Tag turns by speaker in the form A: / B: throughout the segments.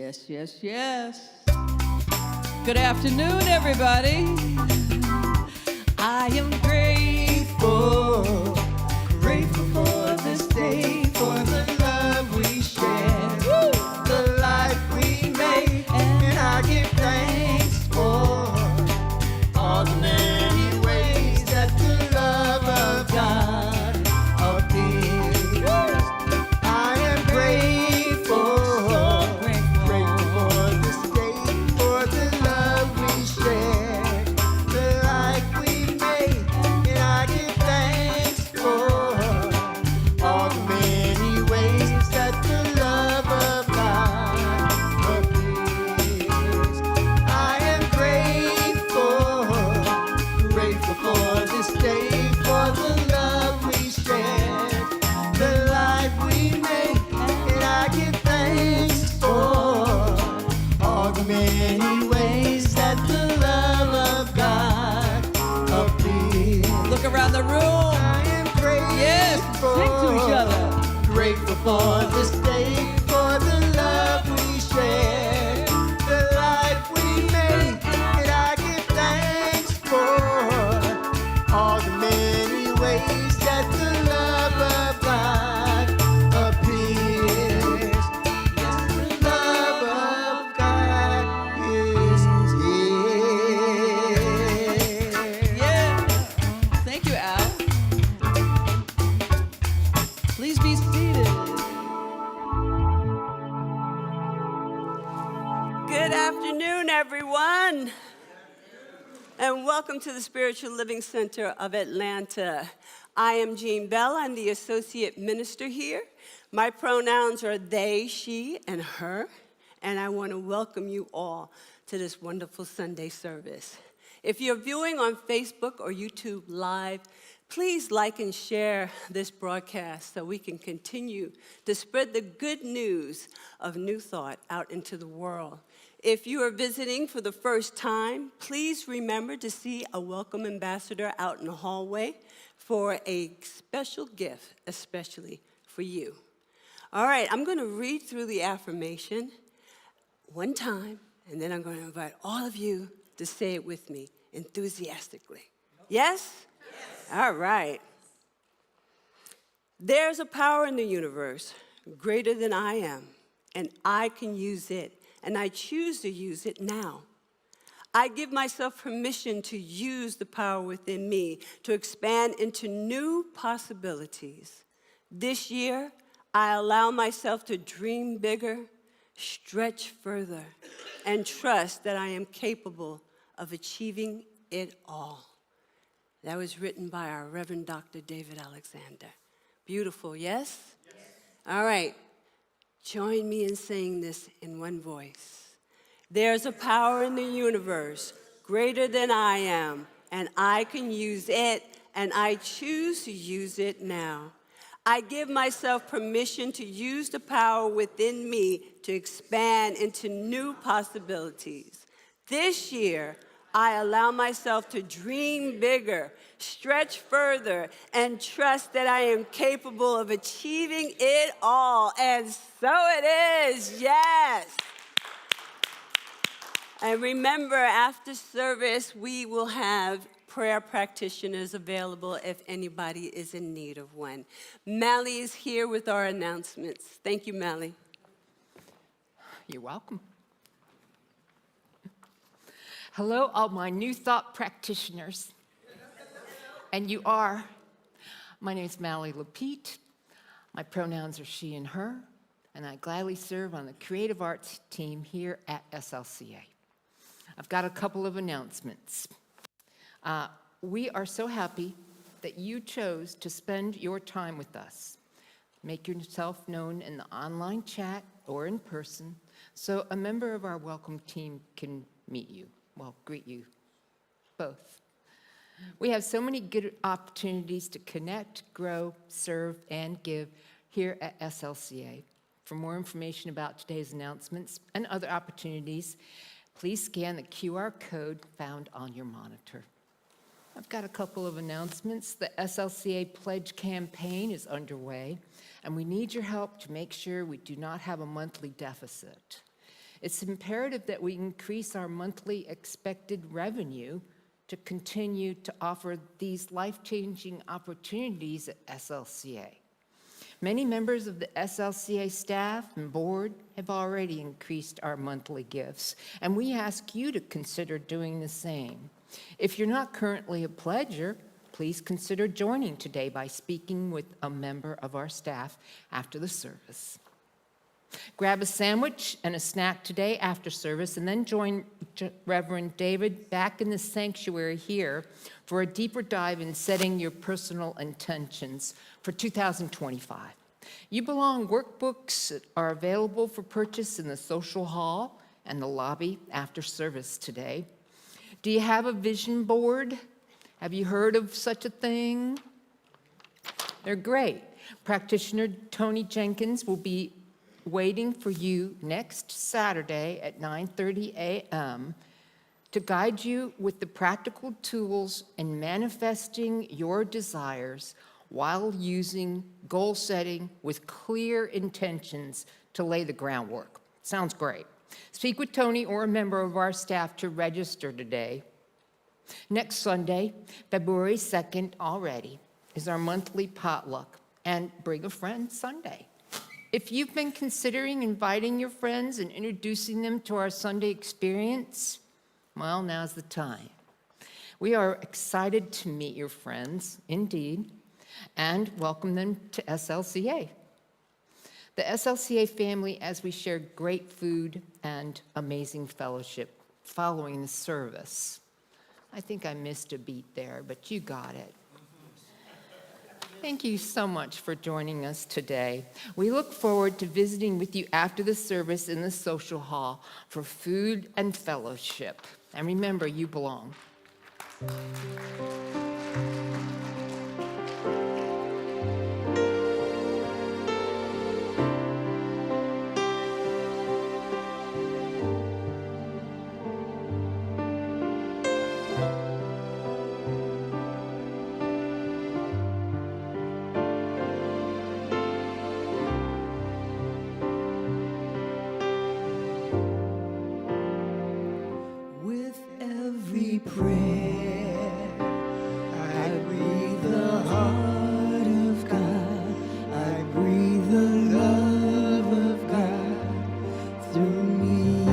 A: Yes, yes, yes. Good afternoon, everybody. I am grateful, grateful for this day, for the love we share, the life we made, and I give thanks for all the many ways that the love of God appears. I am grateful, grateful for this day, for the love we share, the life we made, and I give thanks for all the many ways that the love of God appears. I am grateful, grateful for this day, for the love we share, the life we made, and I give thanks for all the many ways that the love of God appears. Look around the room. I am grateful. Yes, sing to each other. Grateful for this day, for the love we share, the life we made, and I give thanks for all the many ways that the love of God appears. Yes, the love of God is here. Yeah. Thank you, Al. Please be seated.
B: Good afternoon, everyone, and welcome to the Spiritual Living Center of Atlanta. I am Jean Bell. I'm the Associate Minister here. My pronouns are they, she, and her, and I want to welcome you all to this wonderful Sunday service. If you're viewing on Facebook or YouTube Live, please like and share this broadcast so we can continue to spread the good news of New Thought out into the world. If you are visiting for the first time, please remember to see a welcome ambassador out in the hallway for a special gift, especially for you. All right, I'm going to read through the affirmation one time, and then I'm going to invite all of you to say it with me enthusiastically. Yes? Yes. All right. There's a power in the universe greater than I am, and I can use it, and I choose to use it now. I give myself permission to use the power within me to expand into new possibilities. This year, I allow myself to dream bigger, stretch further, and trust that I am capable of achieving it all. That was written by our Reverend Dr. David Alexander. Beautiful, yes? Yes. All right. Join me in saying this in one voice. There's a power in the universe greater than I am, and I can use it, and I choose to use it now. I give myself permission to use the power within me to expand into new possibilities. This year, I allow myself to dream bigger, stretch further, and trust that I am capable of achieving it all. And so it is, yes. And remember, after service, we will have prayer practitioners available if anybody is in need of one. Mally is here with our announcements. Thank you, Mally.
C: You're welcome. Hello, all my New Thought practitioners. And you are. My name is Mally Lapete. My pronouns are she and her, and I gladly serve on the creative arts team here at SLCA. I've got a couple of announcements. We are so happy that you chose to spend your time with us. Make yourself known in the online chat or in person so a member of our welcome team can meet you. Well, greet you both. We have so many good opportunities to connect, grow, serve, and give here at SLCA. For more information about today's announcements and other opportunities, please scan the QR code found on your monitor. I've got a couple of announcements. The SLCA Pledge campaign is underway, and we need your help to make sure we do not have a monthly deficit. It's imperative that we increase our monthly expected revenue to continue to offer these life-changing opportunities at SLCA. Many members of the SLCA staff and board have already increased our monthly gifts, and we ask you to consider doing the same. If you're not currently a pledger, please consider joining today by speaking with a member of our staff after the service. Grab a sandwich and a snack today after service, and then join Reverend David back in the sanctuary here for a deeper dive in setting your personal intentions for 2025. You Belong workbooks are available for purchase in the social hall and the lobby after service today. Do you have a vision board? Have you heard of such a thing? They're great. Practitioner Tony Jenkins will be waiting for you next Saturday at 9:30 a.m. to guide you with the practical tools in manifesting your desires while using goal setting with clear intentions to lay the groundwork. Sounds great. Speak with Tony or a member of our staff to register today. Next Sunday, February 2nd already, is our monthly potluck and Bring a Friend Sunday. If you've been considering inviting your friends and introducing them to our Sunday experience, well, now's the time. We are excited to meet your friends, indeed, and welcome them to SLCA. The SLCA family, as we share great food and amazing fellowship following the service. I think I missed a beat there, but you got it. Thank you so much for joining us today. We look forward to visiting with you after the service in the social hall for food and fellowship. And remember, you belong.
A: With every prayer, I breathe the heart of God. I breathe the love of God through me.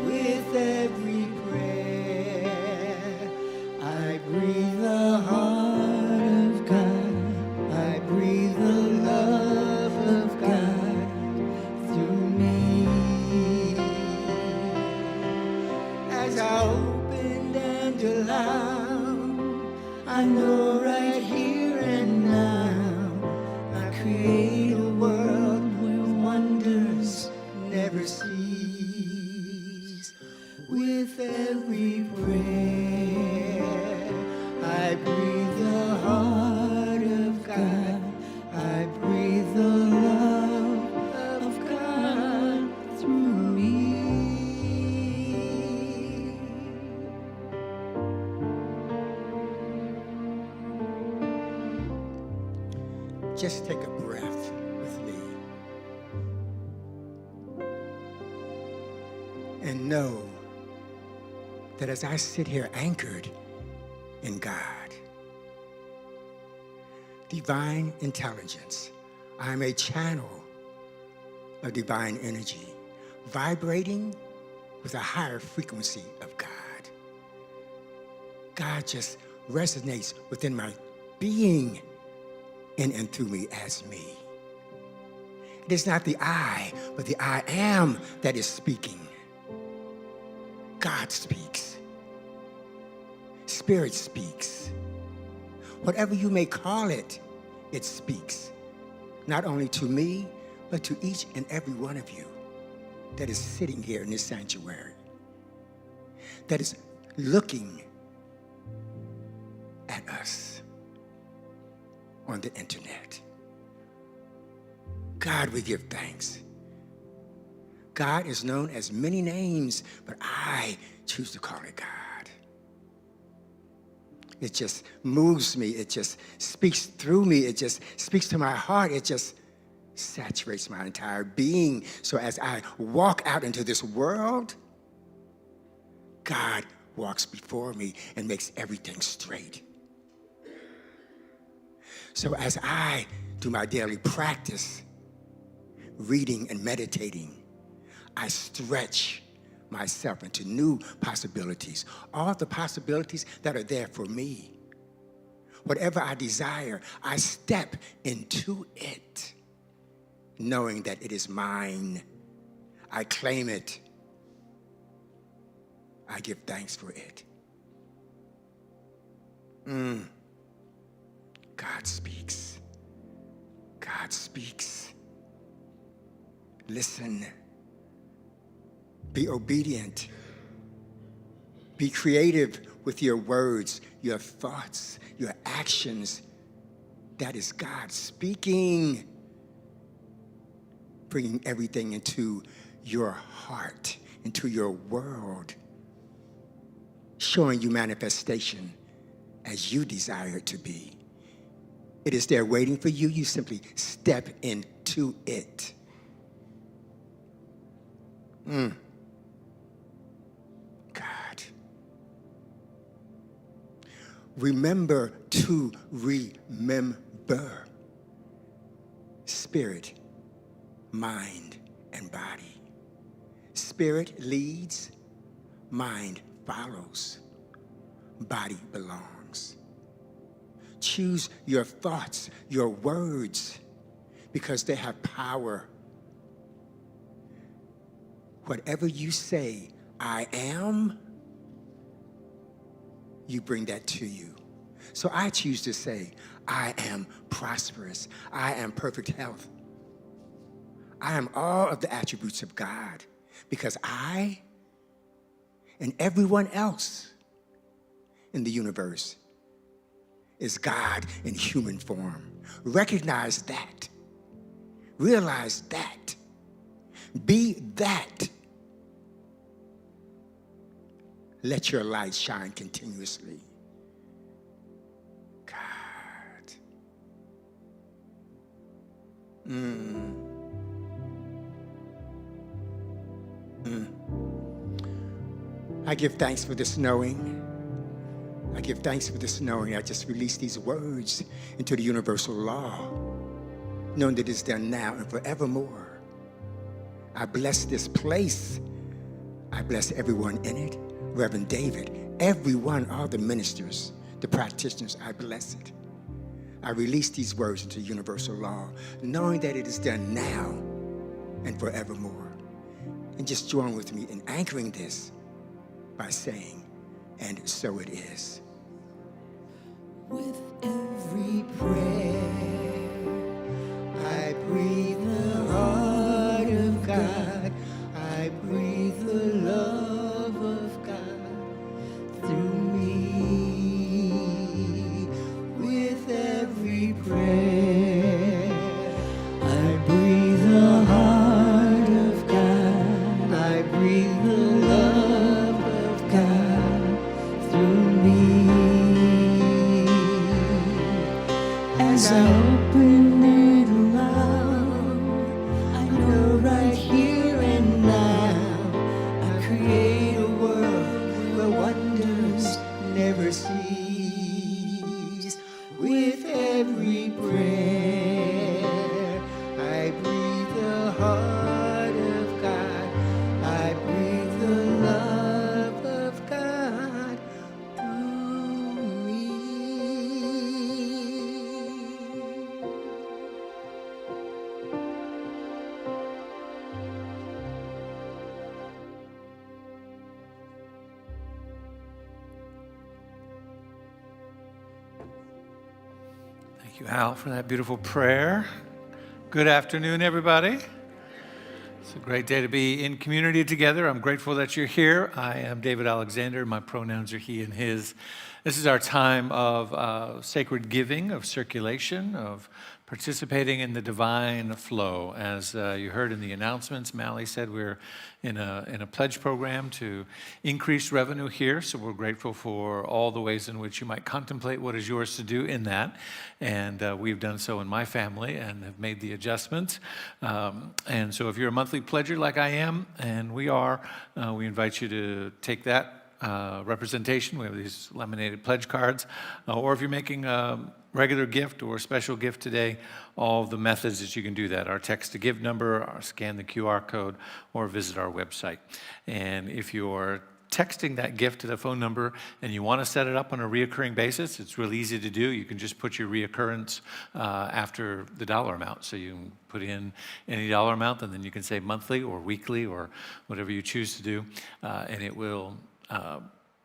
A: With every prayer, I breathe the heart of God. I breathe the love of God through me. As I opened and allowed, I know right here and now, I create a world where wonders never cease. With every prayer, I breathe the heart of God. I breathe the love of God through me. Just take a breath with me and know that as I sit here anchored in God, divine intelligence, I am a channel of divine energy, vibrating with a higher frequency of God. God just resonates within my being in and through me as me. It is not the I, but the I am that is speaking. God speaks. Spirit speaks. Whatever you may call it, it speaks. Not only to me, but to each and every one of you that is sitting here in this sanctuary, that is looking at us on the internet. God, we give thanks. God is known as many names, but I choose to call it God. It just moves me. It just speaks through me. It just speaks to my heart. It just saturates my entire being. So as I walk out into this world, God walks before me and makes everything straight. So as I do my daily practice, reading and meditating, I stretch myself into new possibilities, all the possibilities that are there for me. Whatever I desire, I step into it, knowing that it is mine. I claim it. I give thanks for it. God speaks. God speaks. Listen. Be obedient. Be creative with your words, your thoughts, your actions. That is God speaking, bringing everything into your heart, into your world, showing you manifestation as you desire it to be. It is there waiting for you. You simply step into it. God. Remember to remember. Spirit, mind, and body. Spirit leads, mind follows, body belongs. Choose your thoughts, your words, because they have power. Whatever you say, I am, you bring that to you. So I choose to say, I am prosperous. I am perfect health. I am all of the attributes of God, because I and everyone else in the universe is God in human form. Recognize that. Realize that. Be that. Let your light shine continuously. God. I give thanks for this knowing. I give thanks for this knowing. I just release these words into the universal law, knowing that it's done now and forevermore. I bless this place. I bless everyone in it. Reverend David, everyone, all the ministers, the practitioners, I bless it. I release these words into universal law, knowing that it is done now and forevermore. And just join with me in anchoring this by saying, and so it is. With every prayer, I breathe the heart of God. I breathe the love of God through me. With every prayer, I breathe the heart of God. I breathe the love of God through me. As I open it aloud, I know right here and now I create a world where wonders never cease. With every prayer, I breathe the heart of God. I breathe the love of God through me.
D: Thank you, Al, for that beautiful prayer. Good afternoon, everybody. It's a great day to be in community together. I'm grateful that you're here. I am David Alexander. My pronouns are he and his. This is our time of sacred giving, of circulation, of participating in the divine flow. As you heard in the announcements, Mally said we're in a pledge program to increase revenue here, so we're grateful for all the ways in which you might contemplate what is yours to do in that. And we've done so in my family and have made the adjustments. And so if you're a monthly pledger like I am, and we are, we invite you to take that representation. We have these laminated pledge cards. Or if you're making a regular gift or a special gift today, all the methods that you can do that. Our text to give number, or scan the QR code, or visit our website. And if you're texting that gift to the phone number and you want to set it up on a reoccurring basis, it's really easy to do. You can just put your reoccurrence after the dollar amount. So you can put in any dollar amount, and then you can say monthly or weekly or whatever you choose to do, and it will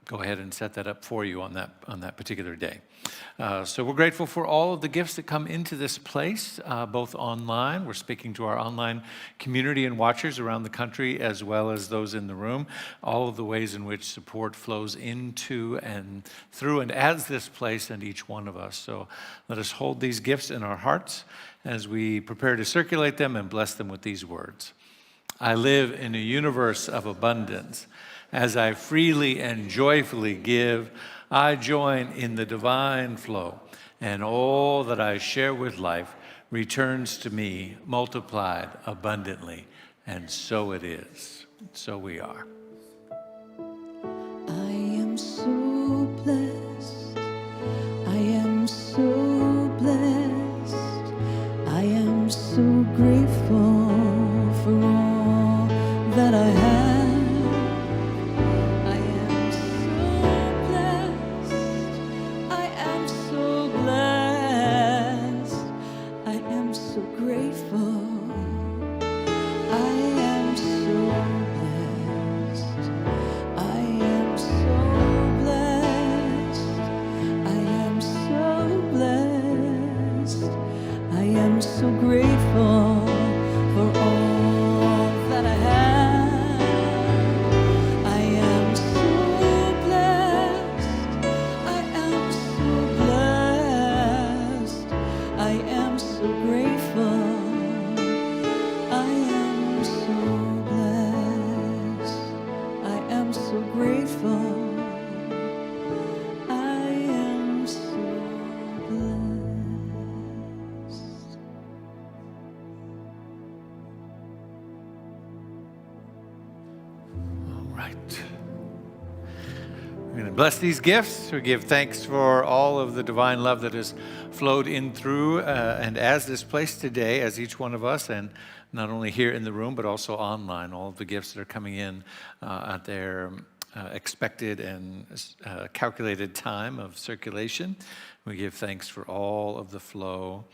D: go ahead and set that up for you on that particular day. So we're grateful for all of the gifts that come into this place, both online. We're speaking to our online community and watchers around the country, as well as those in the room. All of the ways in which support flows into and through and as this place and each one of us. So let us hold these gifts in our hearts as we prepare to circulate them and bless them with these words. I live in a universe of abundance. As I freely and joyfully give, I join in the divine flow, and all that I share with life returns to me multiplied abundantly. And so it is. So we are.
E: I am so blessed. I am so blessed. I am so grateful for all that I have.
D: We're going to bless these gifts. We give thanks for all of the divine love that has flowed in through and as this place today, as each one of us, and not only here in the room, but also online, all of the gifts that are coming in at their expected and calculated time of circulation. We give thanks for all of the flow.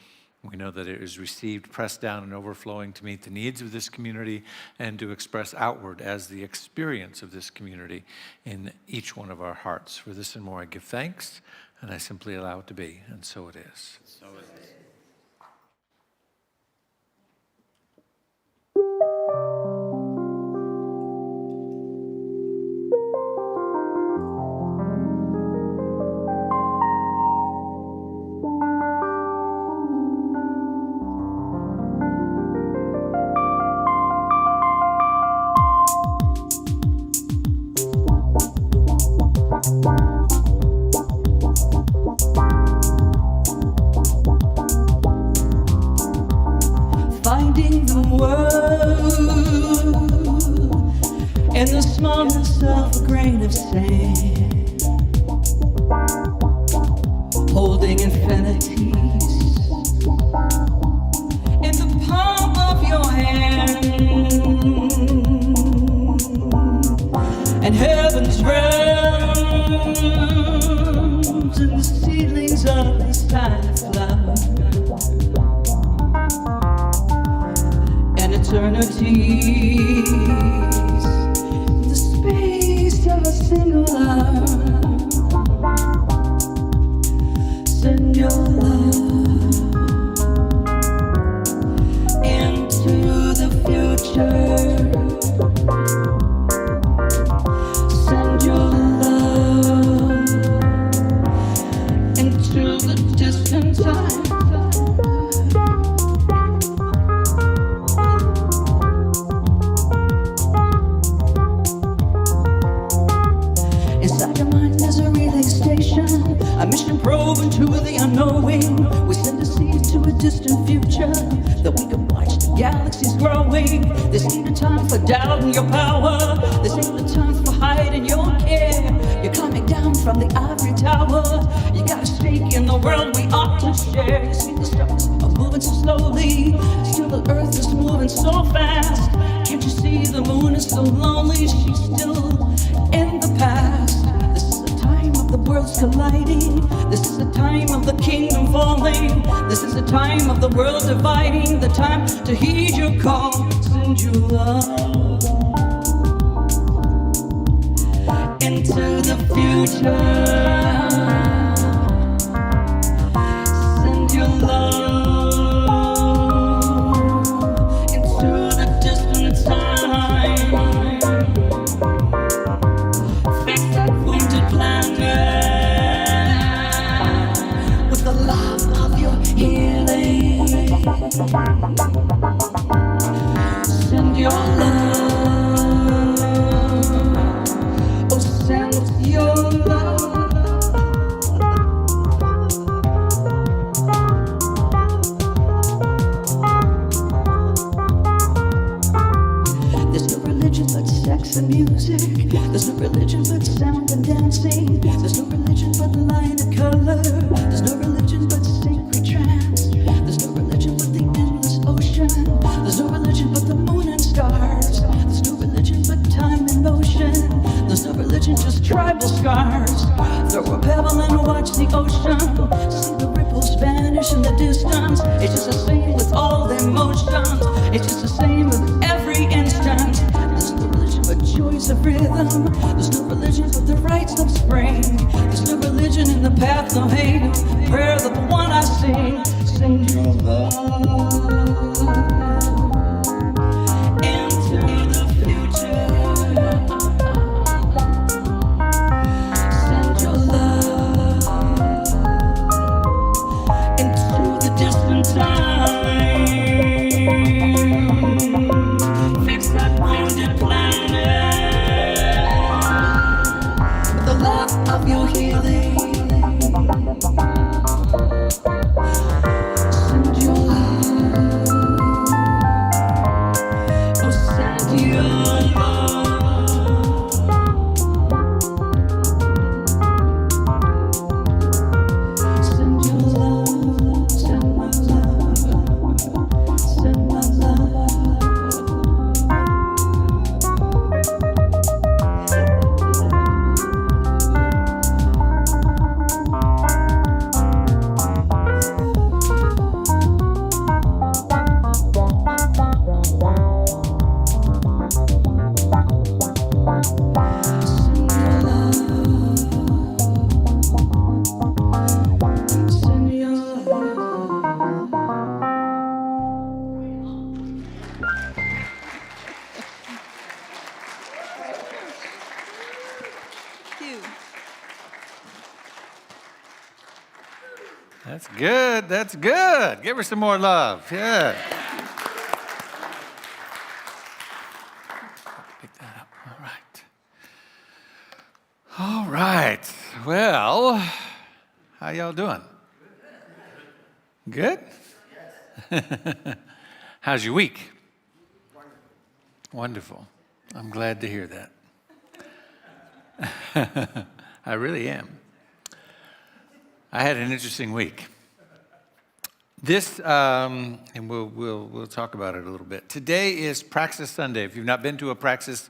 D: We know that it is received, pressed down, and overflowing to meet the needs of this community and to express outward as the experience of this community in each one of our hearts. For this and more, I give thanks, and I simply allow it to be, and so it is. So it is.
E: Finding the world in the smallness of a grain of sand, holding infinities in the palm of your hand, and heaven's realms and the seedlings of this tiny flower, eternities, the space of a single hour. Send your love into the future. Send your love into the distant imagination, a mission probe into the unknowing. We send a seed to a distant future that we can watch the galaxies growing. This ain't the time for doubt in your power. This ain't the time for hiding your care. You're coming down from the ivory tower. You got a stake in the world we ought to share. You see the stars are moving so slowly, still the earth is moving so fast. Can't you see the moon is so lonely? She's still in the past. This is the time of the worlds colliding. This is the time of the kingdom falling. This is the time of the world dividing. The time to heed your call. Send your love into the future. Send your love into the distant time. Fix that wounded planet with the love of your healing. Send your love. Oh, send your love. There's no religion but sex and music. There's no religion but sound and dancing. There's no religion but light and color. There's no religion but sacred trance. There's no religion but the endless ocean. There's no religion but the moon and stars. There's no religion but time and motion. There's no religion, just tribal scars. Throw a pebble and watch the ocean. See the ripples vanish in the distance. It's just the same with all the emotions. It's just the same with every instant. There's no religion but joys of rhythm. There's no religion but the rites of spring. There's no religion in the path of hate. Prayer the one I sing. Sing your love into the future. Send your love into the distant time. Fix that wounded planet with the love of your healing. Send your love. Oh, send your love. Send your love. Send my love. Send my love. Send your love. Send your love.
B: Thank you.
D: That's good. That's good. Give her some more love. Yeah. Pick that up. All right. All right. Well, how y'all doing? Good? How's your week? Wonderful. I'm glad to hear that. I really am. I had an interesting week. This, and we'll talk about it a little bit. Today is Praxis Sunday. If you've not been to a Praxis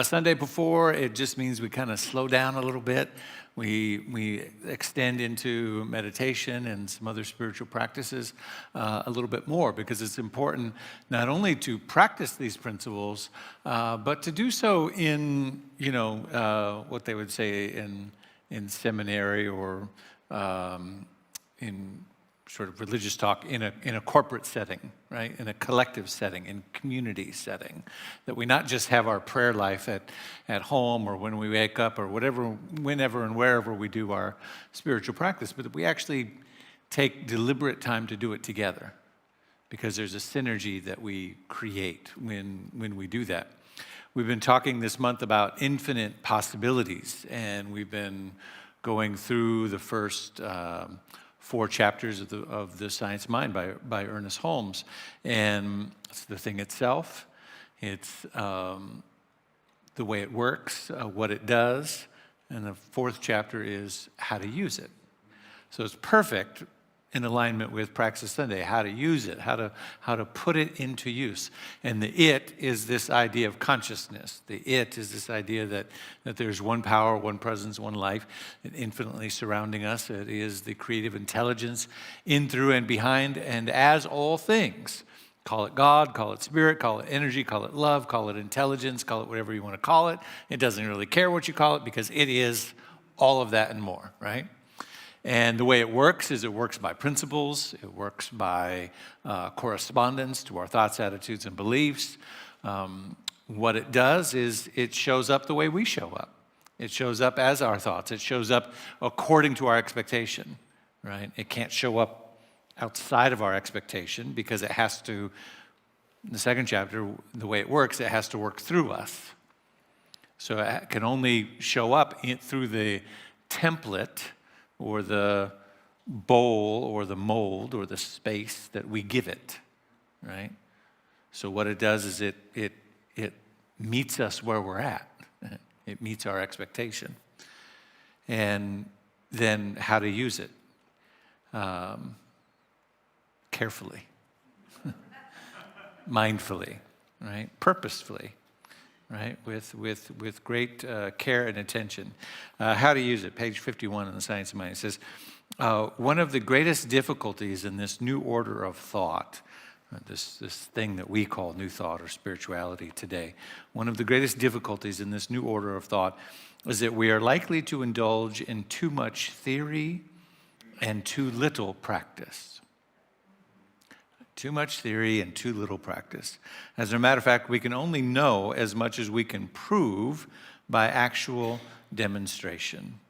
D: Sunday before, it just means we kind of slow down a little bit. We extend into meditation and some other spiritual practices a little bit more, because it's important not only to practice these principles, but to do so in, what they would say in seminary or in sort of religious talk in a corporate setting, right? In a collective setting, in community setting, that we not just have our prayer life at home or when we wake up or whenever and wherever we do our spiritual practice, but that we actually take deliberate time to do it together, because there's a synergy that we create when we do that. We've been talking this month about infinite possibilities, and we've been going through the first 4 chapters of The Science of Mind by Ernest Holmes. And it's the thing itself, it's the way it works, what it does, and the 4th chapter is how to use it. So it's perfect in alignment with Praxis Sunday, how to use it, how to put it into use. And the it is this idea of consciousness. The it is this idea that there's one power, one presence, one life, infinitely surrounding us. It is the creative intelligence in, through, and behind, and as all things. Call it God, call it spirit, call it energy, call it love, call it intelligence, call it whatever you want to call it. It doesn't really care what you call it because it is all of that and more, right? And the way it works is it works by principles. It works by correspondence to our thoughts, attitudes, and beliefs. What it does is it shows up the way we show up. It shows up as our thoughts. It shows up according to our expectation, right? It can't show up outside of our expectation because it has to, in the 2nd chapter, the way it works, it has to work through us. So it can only show up through the template or the bowl or the mold or the space that we give it, right? So what it does is it meets us where we're at. It meets our expectation. And then how to use it. Carefully, mindfully, right? Purposefully, right? With great care and attention. How to use it, page 51 in the Science of Mind. It says, one of the greatest difficulties in this new order of thought, this thing that we call new thought or spirituality today, one of the greatest difficulties in this new order of thought is that we are likely to indulge in too much theory and too little practice. Too much theory and too little practice. As a matter of fact, we can only know as much as we can prove by actual demonstration.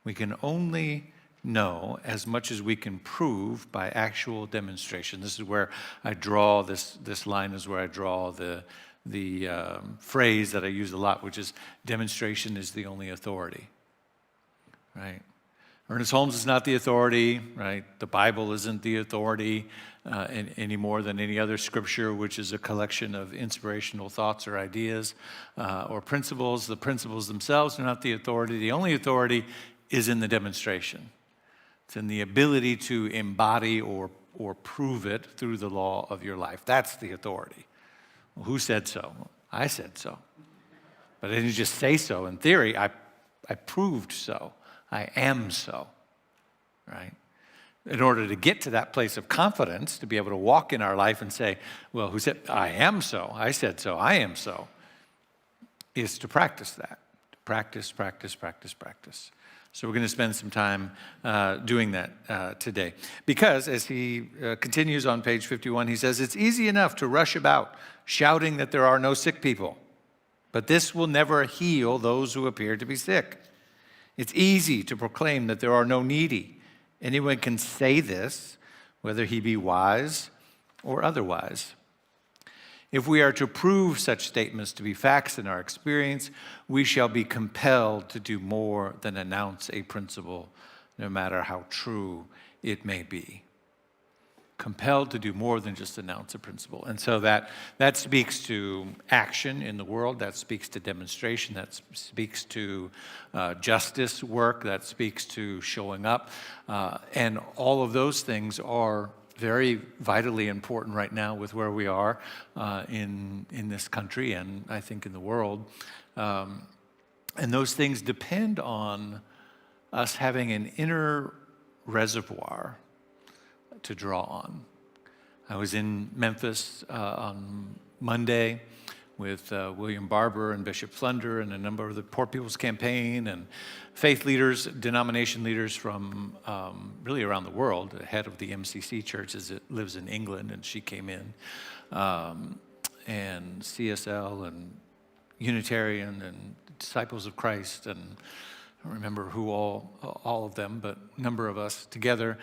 D: We can only know as much as we can prove by actual demonstration. This is where I draw, this line is where I draw the phrase that I use a lot, which is demonstration is the only authority, right? Ernest Holmes is not the authority, right? The Bible isn't the authority any more than any other scripture, which is a collection of inspirational thoughts or ideas or principles. The principles themselves are not the authority. The only authority is in the demonstration. It's in the ability to embody or prove it through the law of your life. That's the authority. Well, who said so? I said so. But I didn't just say so. In theory, I proved so. I am so, right? In order to get to that place of confidence, to be able to walk in our life and say, well, who said, I am so, I said so, I am so, is to practice that. Practice, practice, practice, practice. So we're going to spend some time doing that today. Because as he continues on page 51, he says, it's easy enough to rush about shouting that there are no sick people, but this will never heal those who appear to be sick. It's easy to proclaim that there are no needy. Anyone can say this, whether he be wise or otherwise. If we are to prove such statements to be facts in our experience, we shall be compelled to do more than announce a principle, no matter how true it may be. Compelled to do more than just announce a principle. And so that speaks to action in the world, that speaks to demonstration, that speaks to justice work, that speaks to showing up. And all of those things are very vitally important right now with where we are in this country and I think in the world. And those things depend on us having an inner reservoir to draw on. I was in Memphis on Monday with William Barber and Bishop Flunder and a number of the Poor People's Campaign and faith leaders, denomination leaders from really around the world. The head of the MCC church lives in England, and she came in, and CSL and Unitarian and Disciples of Christ, and I don't remember who all of them, but a number of us together.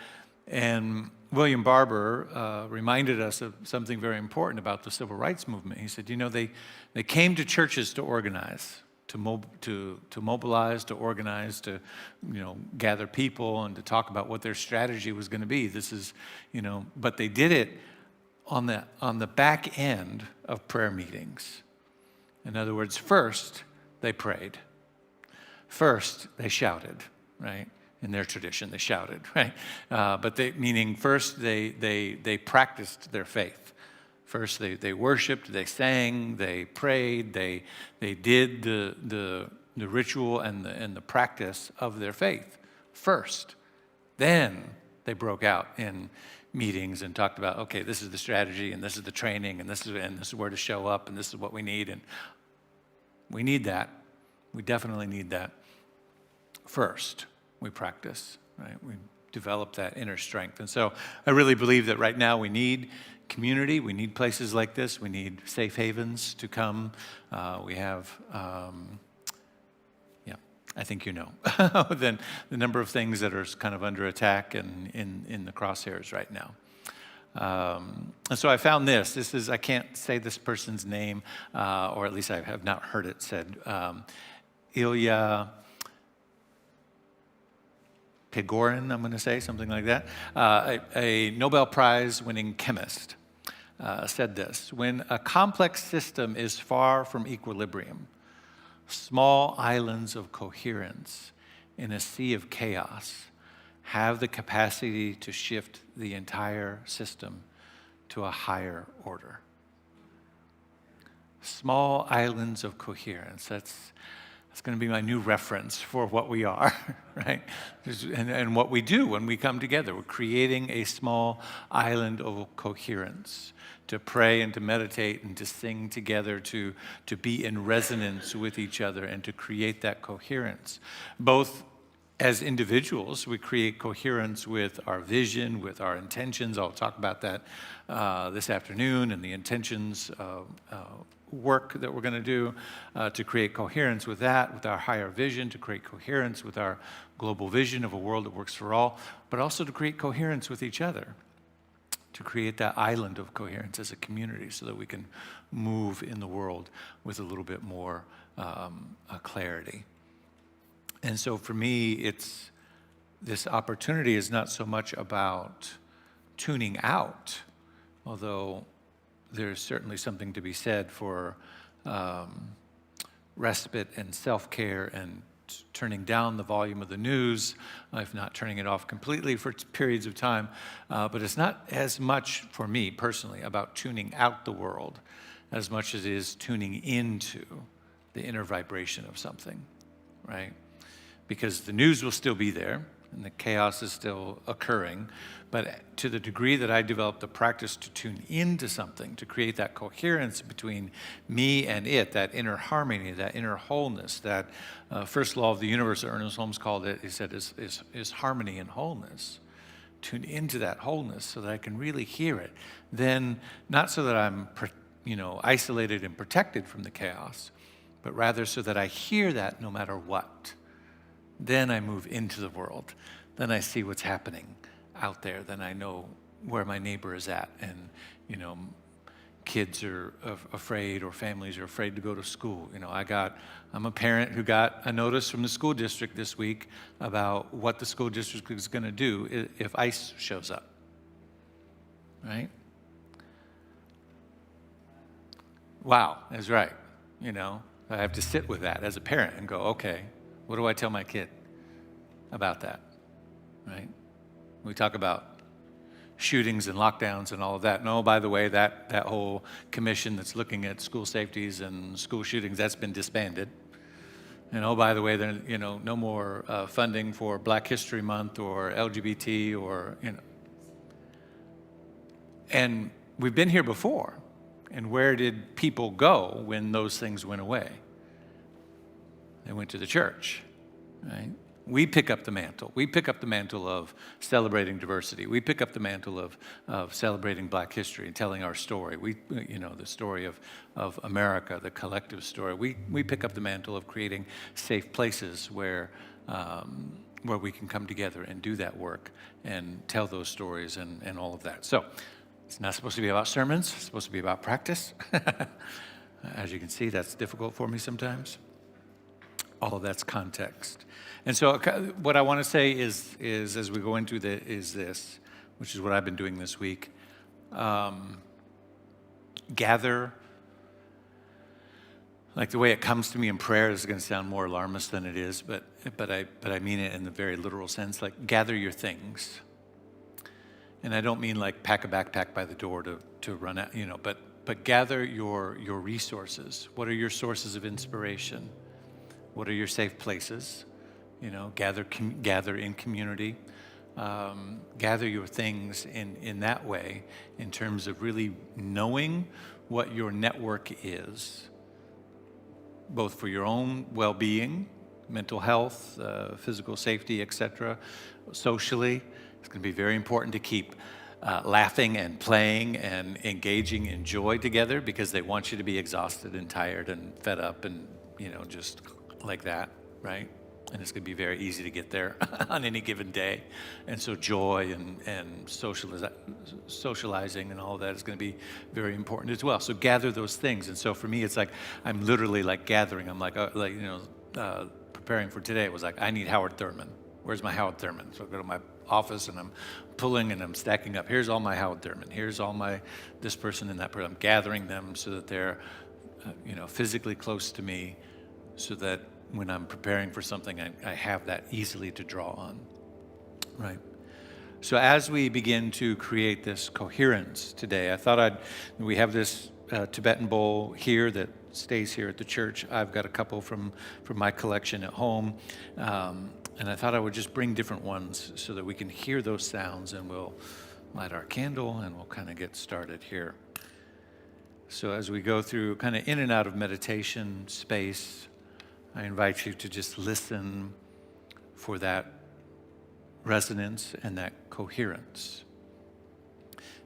D: And William Barber reminded us of something very important about the civil rights movement. He said, you know, they came to churches to organize. to mobilize, to organize, to gather people and to talk about what their strategy was going to be. This is, but they did it on the back end of prayer meetings. In other words, first they prayed. First they shouted, right? In their tradition, they shouted, right? Meaning first they practiced their faith. First they worshiped, they sang, they prayed, they did the ritual and the practice of their faith first. Then they broke out in meetings and talked about, okay, this is the strategy and this is the training and this is where to show up and this is what we need. And we need that. We definitely need that. First, we practice, right? We develop that inner strength. And so I really believe that right now we need community. We need places like this. We need safe havens to come. We have, I think then the number of things that are kind of under attack and in the crosshairs right now. And so I found this. This is, I can't say this person's name, or at least I have not heard it said. Ilya Pegorin, I'm going to say, something like that. A Nobel Prize winning chemist said this: when a complex system is far from equilibrium, small islands of coherence in a sea of chaos have the capacity to shift the entire system to a higher order. Small islands of coherence. That's going to be my new reference for what we are, right? And what we do when we come together. We're creating a small island of coherence to pray and to meditate and to sing together, to be in resonance with each other and to create that coherence. Both as individuals, we create coherence with our vision, with our intentions. I'll talk about that this afternoon, and the intentions work that we're going to do to create coherence with that, with our higher vision, to create coherence with our global vision of a world that works for all, but also to create coherence with each other, to create that island of coherence as a community so that we can move in the world with a little bit more clarity. And so for me, this opportunity is not so much about tuning out, although there's certainly something to be said for respite and self-care and turning down the volume of the news, if not turning it off completely for periods of time. But it's not as much, for me personally, about tuning out the world as much as it is tuning into the inner vibration of something, right? Because the news will still be there, and the chaos is still occurring. But to the degree that I developed the practice to tune into something, to create that coherence between me and it, that inner harmony, that inner wholeness, that first law of the universe that Ernest Holmes called it, he said, is harmony and wholeness. Tune into that wholeness so that I can really hear it. Then, not so that I'm isolated and protected from the chaos, but rather so that I hear that no matter what. Then I move into the world. Then I see what's happening out there. Then I know where my neighbor is at. And, kids are afraid, or families are afraid to go to school. I'm a parent who got a notice from the school district this week about what the school district is going to do if ICE shows up, right? Wow, that's right. I have to sit with that as a parent and go, okay, what do I tell my kid about that, right? We talk about shootings and lockdowns and all of that. No, by the way, that whole commission that's looking at school safeties and school shootings, that's been disbanded. And oh, by the way, there, no more funding for Black History Month or LGBT or, And we've been here before. And where did people go when those things went away? They went to the church, right? We pick up the mantle. We pick up the mantle of celebrating diversity. We pick up the mantle of celebrating Black history and telling our story. The story of America, the collective story. We pick up the mantle of creating safe places where we can come together and do that work and tell those stories and all of that. So it's not supposed to be about sermons. It's supposed to be about practice. As you can see, that's difficult for me sometimes. all of that's context. And so what I want to say is as we go into this, which is what I've been doing this week, gather, like the way it comes to me in prayer is going to sound more alarmist than it is, but I mean it in the very literal sense, like gather your things. And I don't mean like pack a backpack by the door to run out, but gather your resources. What are your sources of inspiration? What are your safe places? Gather in community. Gather your things in that way, in terms of really knowing what your network is, both for your own well-being, mental health, physical safety, etc. Socially, it's going to be very important to keep laughing and playing and engaging in joy together, because they want you to be exhausted and tired and fed up and, just like that, right? And it's going to be very easy to get there on any given day. And so joy and socializing and all of that is going to be very important as well. So gather those things. And so for me, it's like I'm literally like gathering. I'm like preparing for today. It was like, I need Howard Thurman. Where's my Howard Thurman? So I go to my office and I'm pulling and I'm stacking up. Here's all my Howard Thurman. Here's all my this person and that person. I'm gathering them so that they're physically close to me, so that when I'm preparing for something, I have that easily to draw on, right? So as we begin to create this coherence today, I thought we have this Tibetan bowl here that stays here at the church. I've got a couple from my collection at home, and I thought I would just bring different ones so that we can hear those sounds, and we'll light our candle and we'll kind of get started here. So as we go through kind of in and out of meditation space, I invite you to just listen for that resonance and that coherence.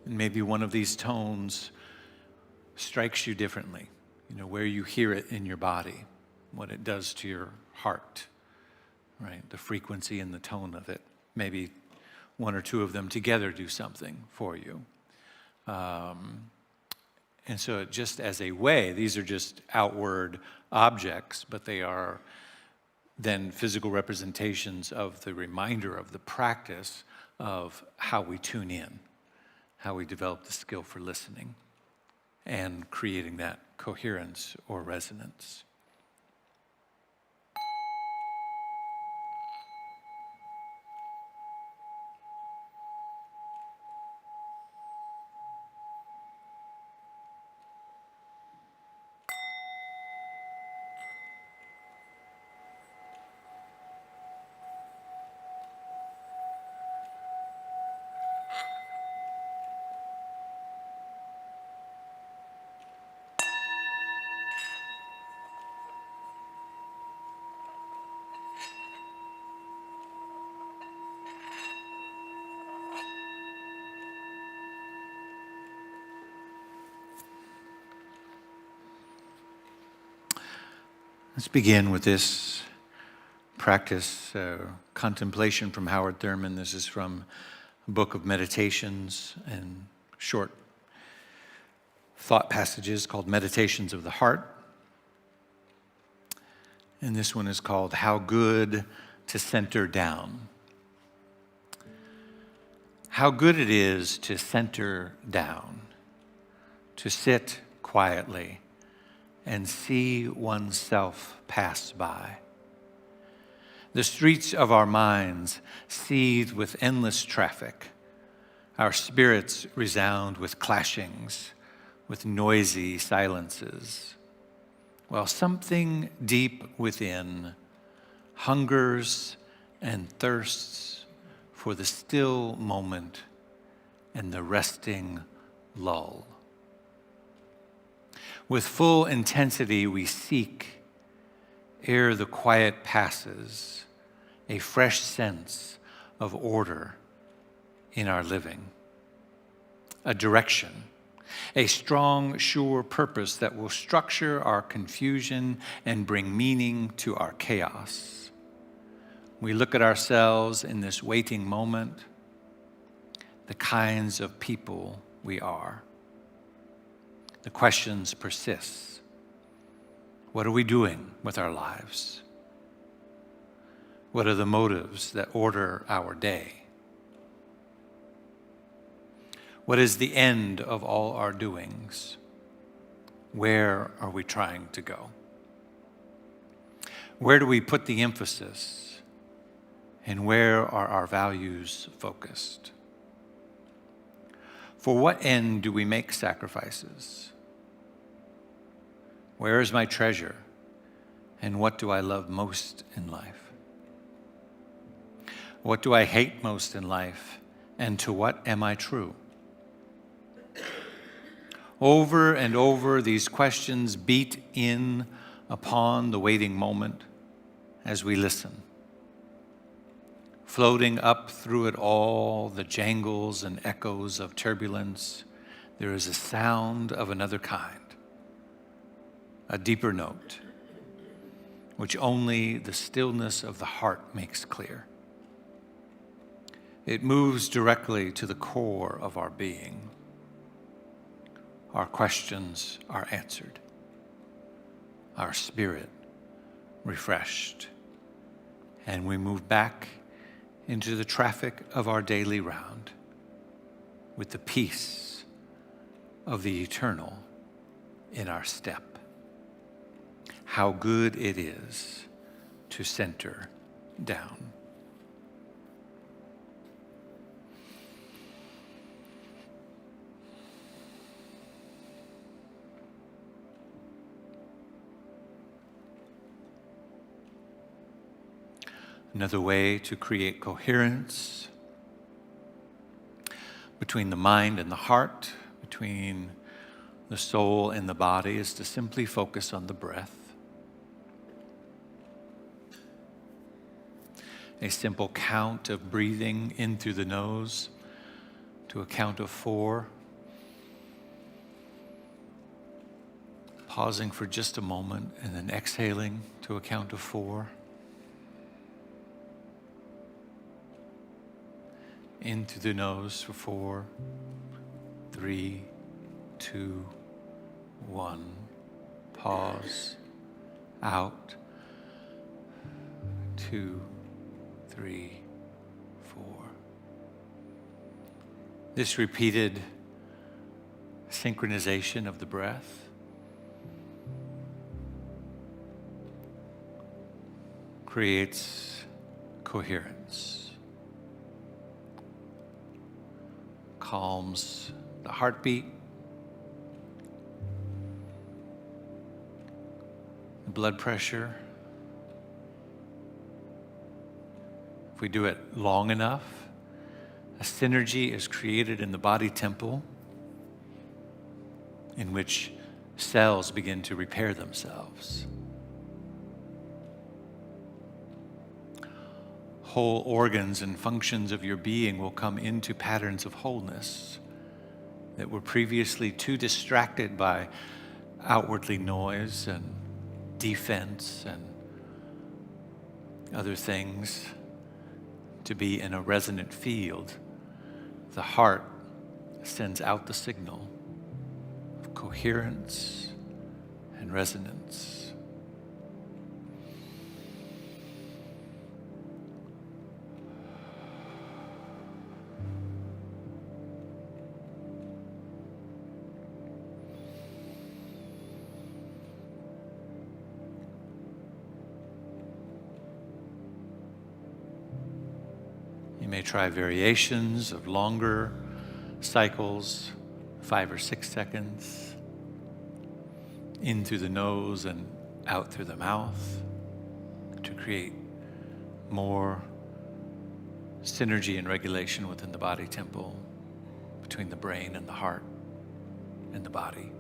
D: And maybe one of these tones strikes you differently, where you hear it in your body, what it does to your heart, right? The frequency and the tone of it. Maybe one or two of them together do something for you. And so just as a way, these are just outward objects, but they are then physical representations of the reminder of the practice of how we tune in, how we develop the skill for listening and creating that coherence or resonance. Let's begin with this practice, contemplation from Howard Thurman. This is from a book of meditations and short thought passages called Meditations of the Heart. And this one is called How Good to Center Down. How good it is to center down, to sit quietly and see oneself pass by. The streets of our minds seethe with endless traffic. Our spirits resound with clashings, with noisy silences, while something deep within hungers and thirsts for the still moment and the resting lull. With full intensity we seek, ere the quiet passes, a fresh sense of order in our living, a direction, a strong, sure purpose that will structure our confusion and bring meaning to our chaos. We look at ourselves in this waiting moment, the kinds of people we are. The questions persist. What are we doing with our lives? What are the motives that order our day? What is the end of all our doings? Where are we trying to go? Where do we put the emphasis? And where are our values focused? For what end do we make sacrifices? Where is my treasure? And what do I love most in life? What do I hate most in life? And to what am I true? Over and over, these questions beat in upon the waiting moment as we listen. Floating up through it all, the jangles and echoes of turbulence, there is a sound of another kind, a deeper note, which only the stillness of the heart makes clear. It moves directly to the core of our being. Our questions are answered, our spirit refreshed, and we move back into the traffic of our daily round with the peace of the eternal in our step. How good it is to center down. Another way to create coherence between the mind and the heart, between the soul and the body, is to simply focus on the breath. A simple count of breathing in through the nose to a count of 4. Pausing for just a moment and then exhaling to a count of 4. In through the nose for 4, 3, 2, 1. Pause. Out. 2, 3, 4. This repeated synchronization of the breath creates coherence. Calms the heartbeat, the blood pressure. If we do it long enough, a synergy is created in the body temple in which cells begin to repair themselves. Whole organs and functions of your being will come into patterns of wholeness that were previously too distracted by outwardly noise and defense and other things to be in a resonant field. The heart sends out the signal of coherence and resonance. You may try variations of longer cycles, 5 or 6 seconds, in through the nose and out through the mouth, to create more synergy and regulation within the body temple, between the brain and the heart and the body.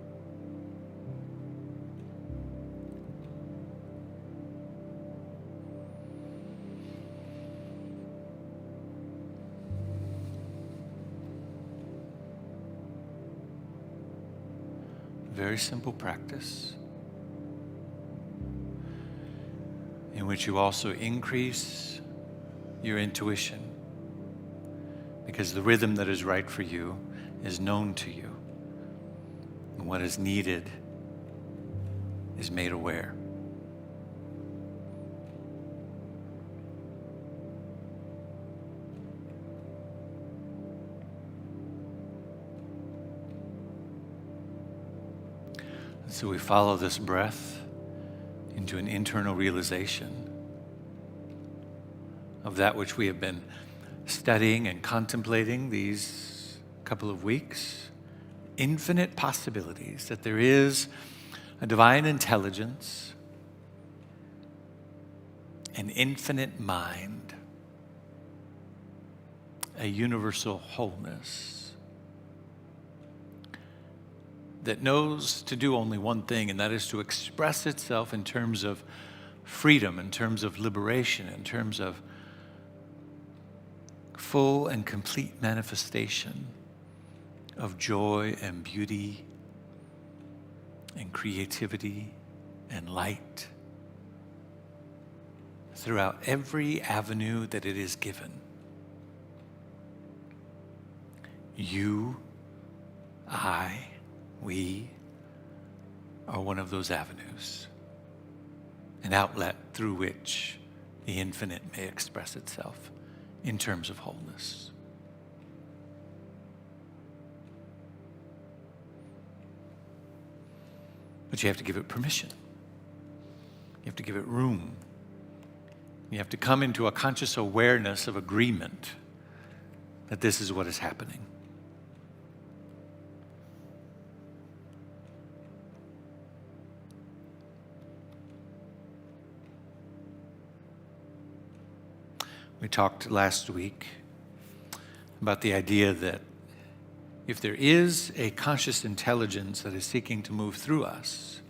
D: Very simple practice in which you also increase your intuition, because the rhythm that is right for you is known to you, and what is needed is made aware. So we follow this breath into an internal realization of that which we have been studying and contemplating these couple of weeks. Infinite possibilities, that there is a divine intelligence, an infinite mind, a universal wholeness that knows to do only one thing, and that is to express itself in terms of freedom, in terms of liberation, in terms of full and complete manifestation of joy and beauty and creativity and light throughout every avenue that it is given. You, I, we are one of those avenues, an outlet through which the infinite may express itself in terms of wholeness. But you have to give it permission. You have to give it room. You have to come into a conscious awareness of agreement that this is what is happening. We talked last week about the idea that if there is a conscious intelligence that is seeking to move through us,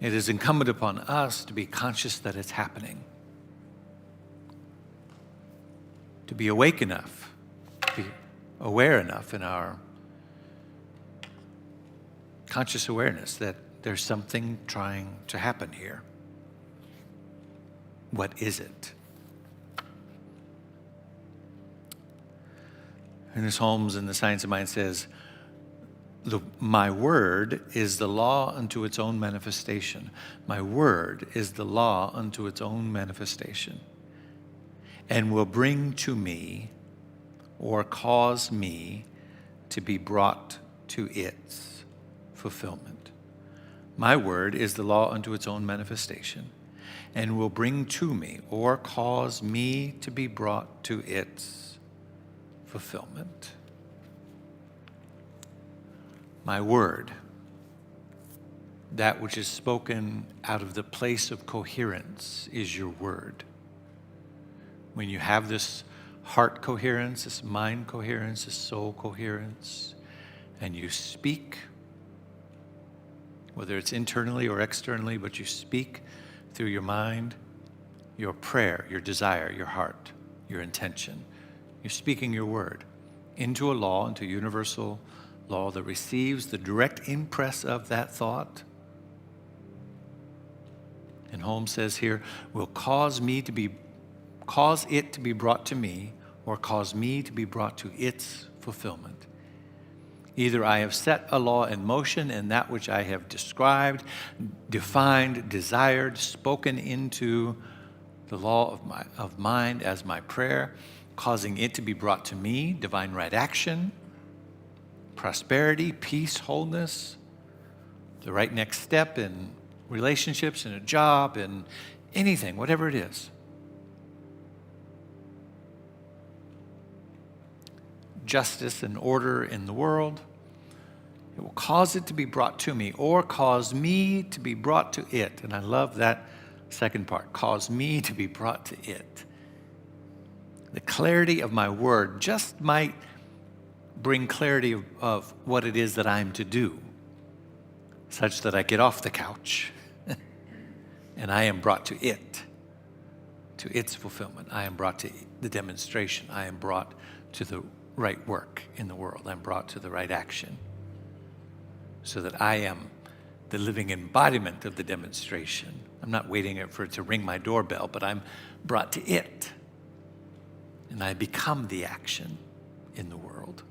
D: it is incumbent upon us to be conscious that it's happening, to be awake enough, to be aware enough in our conscious awareness that there's something trying to happen here. What is it? Ernest Holmes in The Science of Mind says, my word is the law unto its own manifestation. My word is the law unto its own manifestation, and will bring to me or cause me to be brought to its fulfillment. My word is the law unto its own manifestation, and will bring to me or cause me to be brought to its fulfillment. My word, that which is spoken out of the place of coherence, is your word. When you have this heart coherence, this mind coherence, this soul coherence, and you speak, whether it's internally or externally, but you speak through your mind, your prayer, your desire, your heart, your intention. You're speaking your word into a law, into a universal law that receives the direct impress of that thought. And Holmes says here, will cause it to be brought to me, or cause me to be brought to its fulfillment. Either I have set a law in motion, and that which I have described, defined, desired, spoken into the law of mind as my prayer, causing it to be brought to me, divine right action, prosperity, peace, wholeness, the right next step in relationships, in a job, in anything, whatever it is. Justice and order in the world. It will cause it to be brought to me, or cause me to be brought to it. And I love that second part, cause me to be brought to it. The clarity of my word just might bring clarity of what it is that I'm to do, such that I get off the couch and I am brought to its fulfillment. I am brought to the demonstration. I am brought to the right work in the world. I'm brought to the right action, so that I am the living embodiment of the demonstration. I'm not waiting for it to ring my doorbell, but I'm brought to it. And I become the action in the world.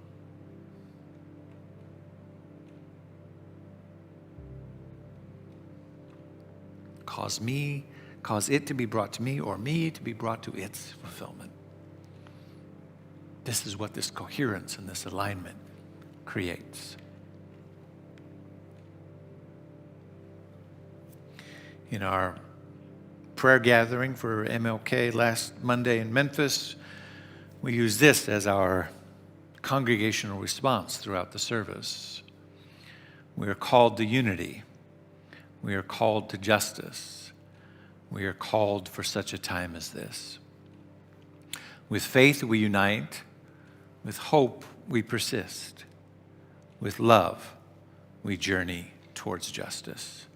D: Cause it to be brought to me, or me to be brought to its fulfillment. This is what this coherence and this alignment creates. In our prayer gathering for MLK last Monday in Memphis, we used this as our congregational response throughout the service. We are called to unity. We are called to justice. We are called for such a time as this. With faith we unite. With hope we persist. With love we journey towards justice.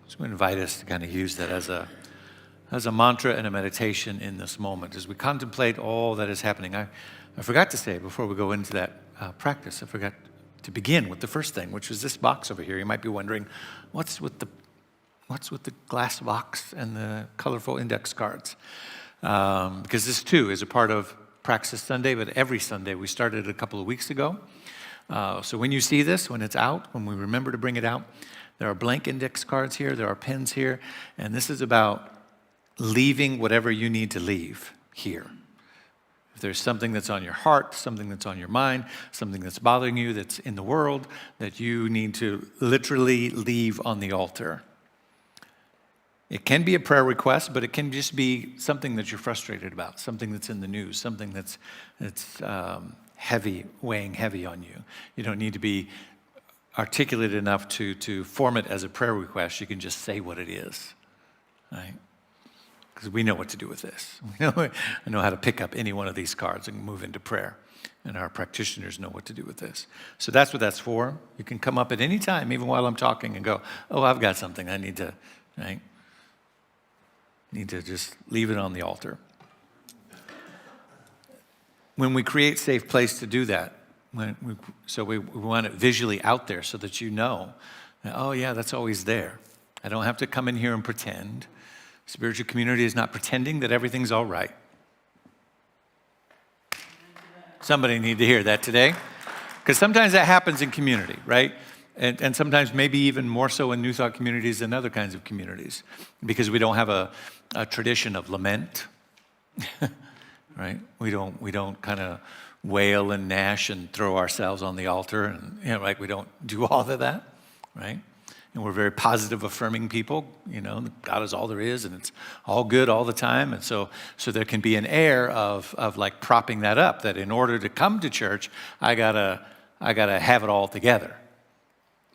D: So I invite us to kind of use that as a mantra and a meditation in this moment as we contemplate all that is happening. I forgot to say before we go into that practice, I forgot to begin with the first thing, which was this box over here. You might be wondering, what's with the glass box and the colorful index cards? Because this too is a part of Praxis Sunday, but every Sunday. We started a couple of weeks ago. So when you see this, when it's out, when we remember to bring it out, there are blank index cards here, there are pens here, and this is about leaving whatever you need to leave here. If there's something that's on your heart, something that's on your mind, something that's bothering you that's in the world that you need to literally leave on the altar. It can be a prayer request, but it can just be something that you're frustrated about, something that's in the news, something that's heavy, weighing heavy on you. You don't need to be articulate enough to form it as a prayer request. You can just say what it is, right? Because we know what to do with this. I know how to pick up any one of these cards and move into prayer. And our practitioners know what to do with this. So that's what that's for. You can come up at any time, even while I'm talking, and go, oh, I've got something I need to, right? Need to just leave it on the altar. When we create safe place to do that, we want it visually out there so that you know, that, oh yeah, that's always there. I don't have to come in here and pretend. Spiritual community is not pretending that everything's all right. Somebody need to hear that today. Because sometimes that happens in community, right? And sometimes maybe even more so in New Thought communities than other kinds of communities. Because we don't have a tradition of lament, right? We don't kind of wail and gnash and throw ourselves on the altar. And like we don't do all of that, right? And we're very positive, affirming people. God is all there is, and it's all good all the time. And so there can be an air of like propping that up. That in order to come to church, I gotta have it all together,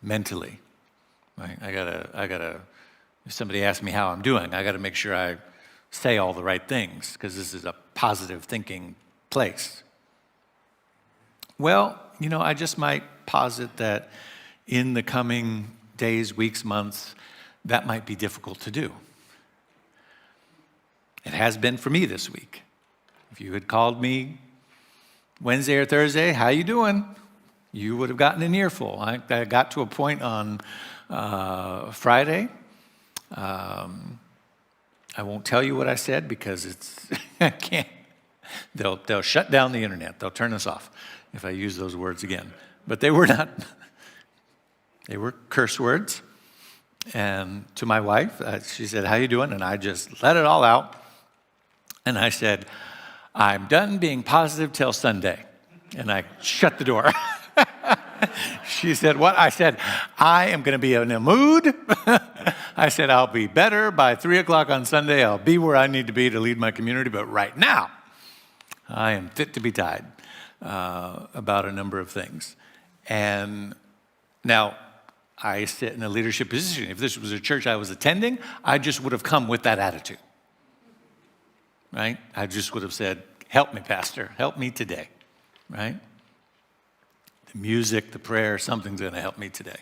D: mentally. Right? I gotta. If somebody asks me how I'm doing, I gotta make sure I say all the right things because this is a positive thinking place. Well, I just might posit that in the coming days, weeks, months, that might be difficult to do. It has been for me this week. If you had called me Wednesday or Thursday, how you doing? You would have gotten an earful. I got to a point on Friday. I won't tell you what I said because I can't. They'll shut down the internet. They'll turn us off if I use those words again. But they were not. They were curse words. And to my wife, she said, how you doing? And I just let it all out. And I said, I'm done being positive till Sunday. And I shut the door. She said, what? I said, I am going to be in a mood. I said, I'll be better by 3 o'clock on Sunday. I'll be where I need to be to lead my community. But right now, I am fit to be tied about a number of things. And now, I sit in a leadership position. If this was a church I was attending, I just would have come with that attitude, right? I just would have said, help me, Pastor. Help me today, right? The music, the prayer, something's going to help me today.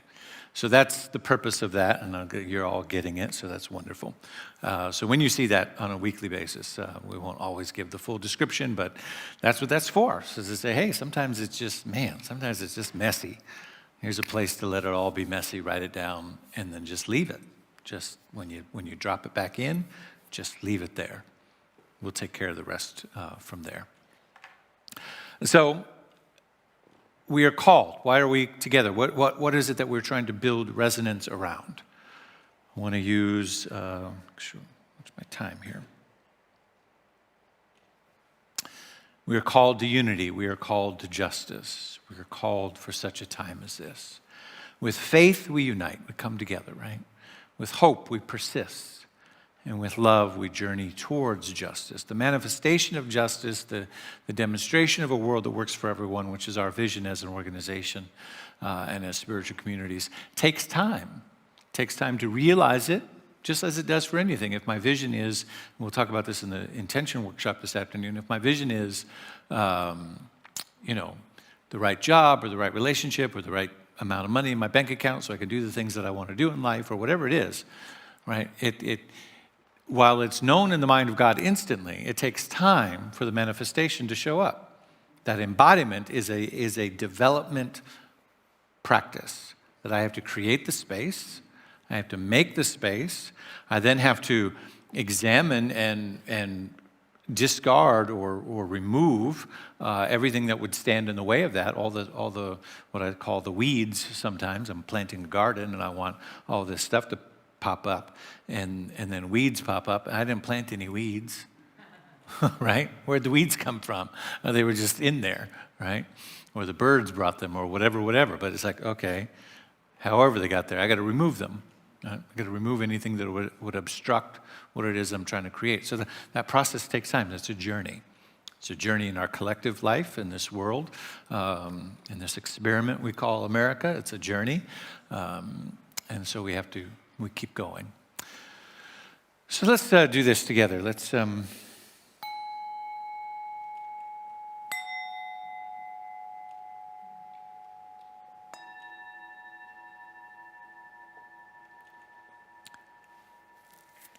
D: So that's the purpose of that, and you're all getting it, so that's wonderful. So when you see that on a weekly basis, we won't always give the full description, but that's what that's for. So to say, hey, sometimes it's just messy. Here's a place to let it all be messy, write it down, and then just leave it. Just when you drop it back in, just leave it there. We'll take care of the rest from there. So we are called. Why are we together? What is it that we're trying to build resonance around? I want to use, what's my time here? We are called to unity. We are called to justice. We are called for such a time as this. With faith, we unite. We come together, right? With hope, we persist. And with love, we journey towards justice. The manifestation of justice, the demonstration of a world that works for everyone, which is our vision as an organization and as spiritual communities, takes time. It takes time to realize it, just as it does for anything. If my vision is, and we'll talk about this in the intention workshop this afternoon, if my vision is, the right job or the right relationship or the right amount of money in my bank account so I can do the things that I want to do in life or whatever it is, right? While it's known in the mind of God instantly, it takes time for the manifestation to show up. That embodiment is a development practice that I have to create the space, I have to make the space, I then have to examine and discard or remove everything that would stand in the way of that, all the what I call the weeds sometimes. I'm planting a garden and I want all this stuff to pop up, and then weeds pop up. I didn't plant any weeds, right? Where'd the weeds come from? They were just in there, right? Or the birds brought them or whatever. But it's like, okay, however they got there, I got to remove them. I got to remove anything that would obstruct what it is I'm trying to create. So that process takes time. That's a journey. It's a journey in our collective life, in this world, in this experiment we call America. It's a journey. And so we keep going. So let's do this together. Let's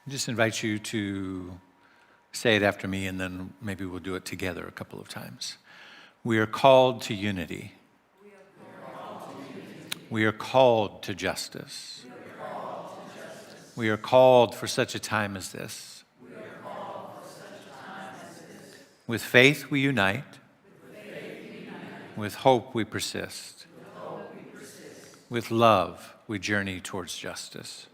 D: just invite you to say it after me, and then maybe we'll do it together a couple of times. We are called to unity. We are called to justice. We are called for such a time as this. With faith we unite. With hope we persist. With love we journey towards justice.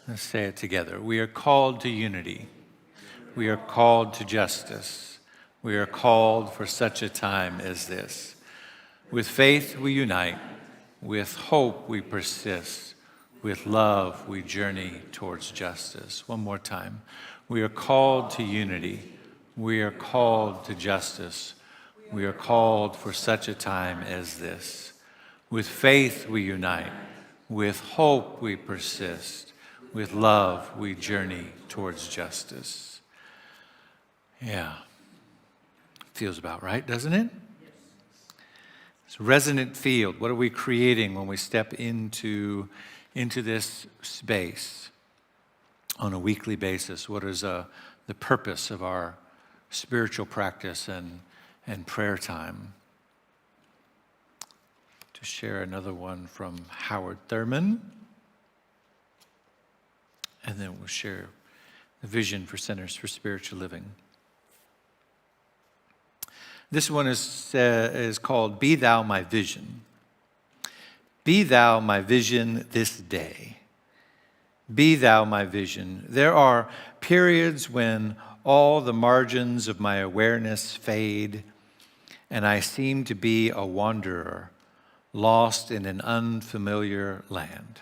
D: Let's say it together. We are called to unity. We are called to justice. We are called for such a time as this. With faith we unite. With hope we persist. With love we journey towards justice. One more time. We are called to unity. We are called to justice. We are called for such a time as this. With faith we unite. With hope we persist. With love we journey towards justice. Yeah. Feels about right, doesn't it? It's a resonant field. What are we creating when we step into this space on a weekly basis? What is the purpose of our spiritual practice and prayer time? To share another one from Howard Thurman. And then we'll share the vision for Centers for Spiritual Living. This one is called Be Thou My Vision. Be thou my vision this day. Be thou my vision. There are periods when all the margins of my awareness fade, and I seem to be a wanderer, lost in an unfamiliar land.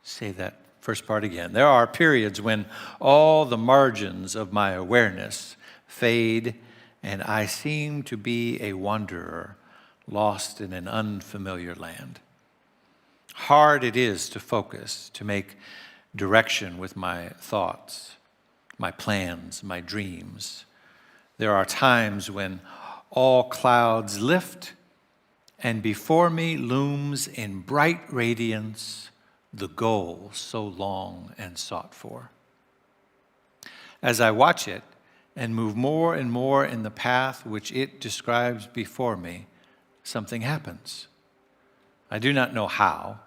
D: Say that first part again. There are periods when all the margins of my awareness fade, and I seem to be a wanderer, lost in an unfamiliar land. Hard it is to focus, to make direction with my thoughts, my plans, my dreams. There are times when all clouds lift, and before me looms in bright radiance the goal so long and sought for. As I watch it and move more and more in the path which it describes before me, something happens. I do not know how,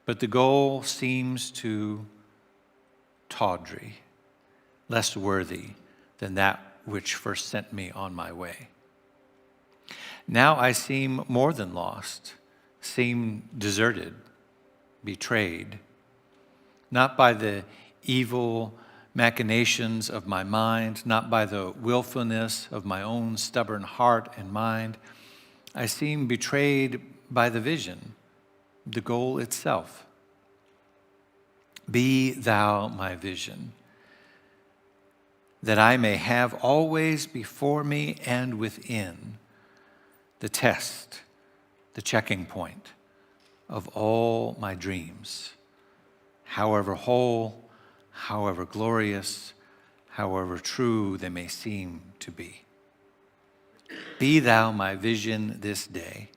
D: but the goal seems too tawdry, less worthy than that which first sent me on my way. Now I seem more than lost, seem deserted, betrayed, not by the evil machinations of my mind, not by the willfulness of my own stubborn heart and mind. I seem betrayed by the vision, the goal itself. Be thou my vision, that I may have always before me and within the test, the checking point of all my dreams, however whole, however glorious, however true they may seem to be. Be thou my vision this day.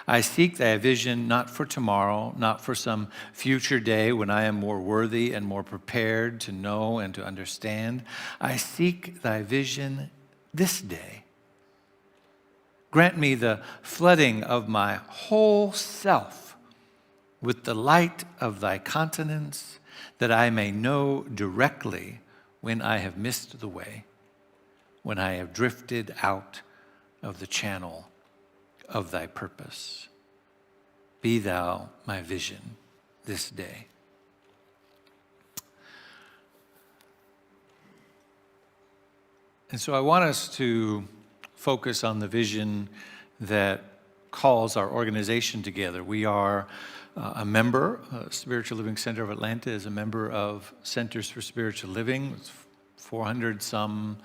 D: I seek thy vision not for tomorrow, not for some future day when I am more worthy and more prepared to know and to understand. I seek thy vision this day. Grant me the flooding of my whole self with the light of thy countenance, that I may know directly when I have missed the way, when I have drifted out of the channel of thy purpose. Be thou my vision this day. And so I want us to focus on the vision that calls our organization together. We are a member, Spiritual Living Center of Atlanta is a member of Centers for Spiritual Living. It's 400 some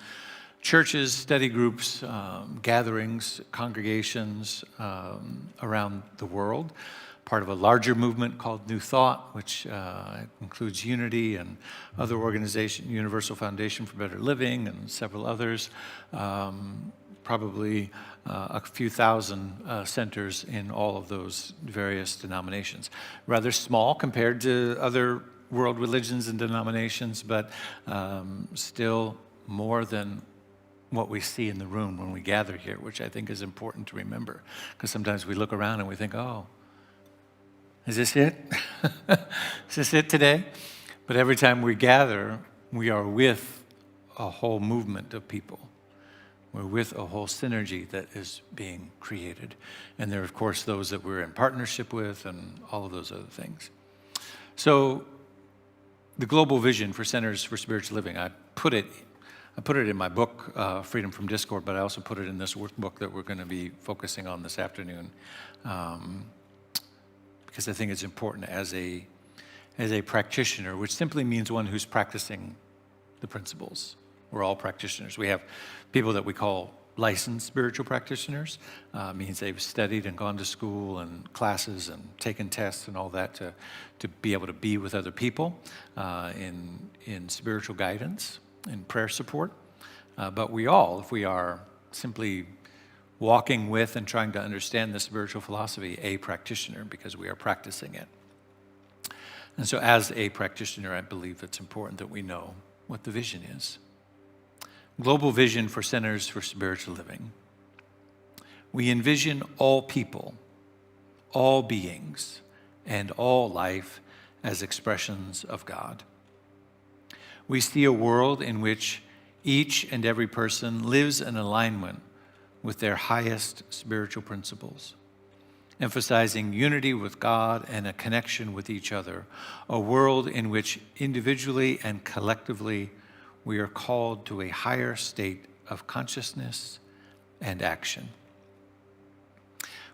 D: churches, study groups, gatherings, congregations around the world. Part of a larger movement called New Thought, which includes Unity and other organizations, Universal Foundation for Better Living and several others. Probably a few thousand centers in all of those various denominations. Rather small compared to other world religions and denominations, but still more than what we see in the room when we gather here, which I think is important to remember. Because sometimes we look around and we think, oh, is this it? Is this it today? But every time we gather, we are with a whole movement of people. We're with a whole synergy that is being created. And there are, of course, those that we're in partnership with and all of those other things. So the global vision for Centers for Spiritual Living, I put it in my book, Freedom from Discord, but I also put it in this workbook that we're going to be focusing on this afternoon, because I think it's important as a practitioner, which simply means one who's practicing the principles. We're all practitioners. We have people that we call licensed spiritual practitioners. Means they've studied and gone to school and classes and taken tests and all that to be able to be with other people in spiritual guidance and prayer support. But we all, if we are simply walking with and trying to understand the spiritual philosophy, a practitioner, because we are practicing it. And so as a practitioner, I believe it's important that we know what the vision is. Global vision for Centers for Spiritual Living. We envision all people, all beings, and all life as expressions of God. We see a world in which each and every person lives in alignment with their highest spiritual principles, emphasizing unity with God and a connection with each other, a world in which individually and collectively we are called to a higher state of consciousness and action.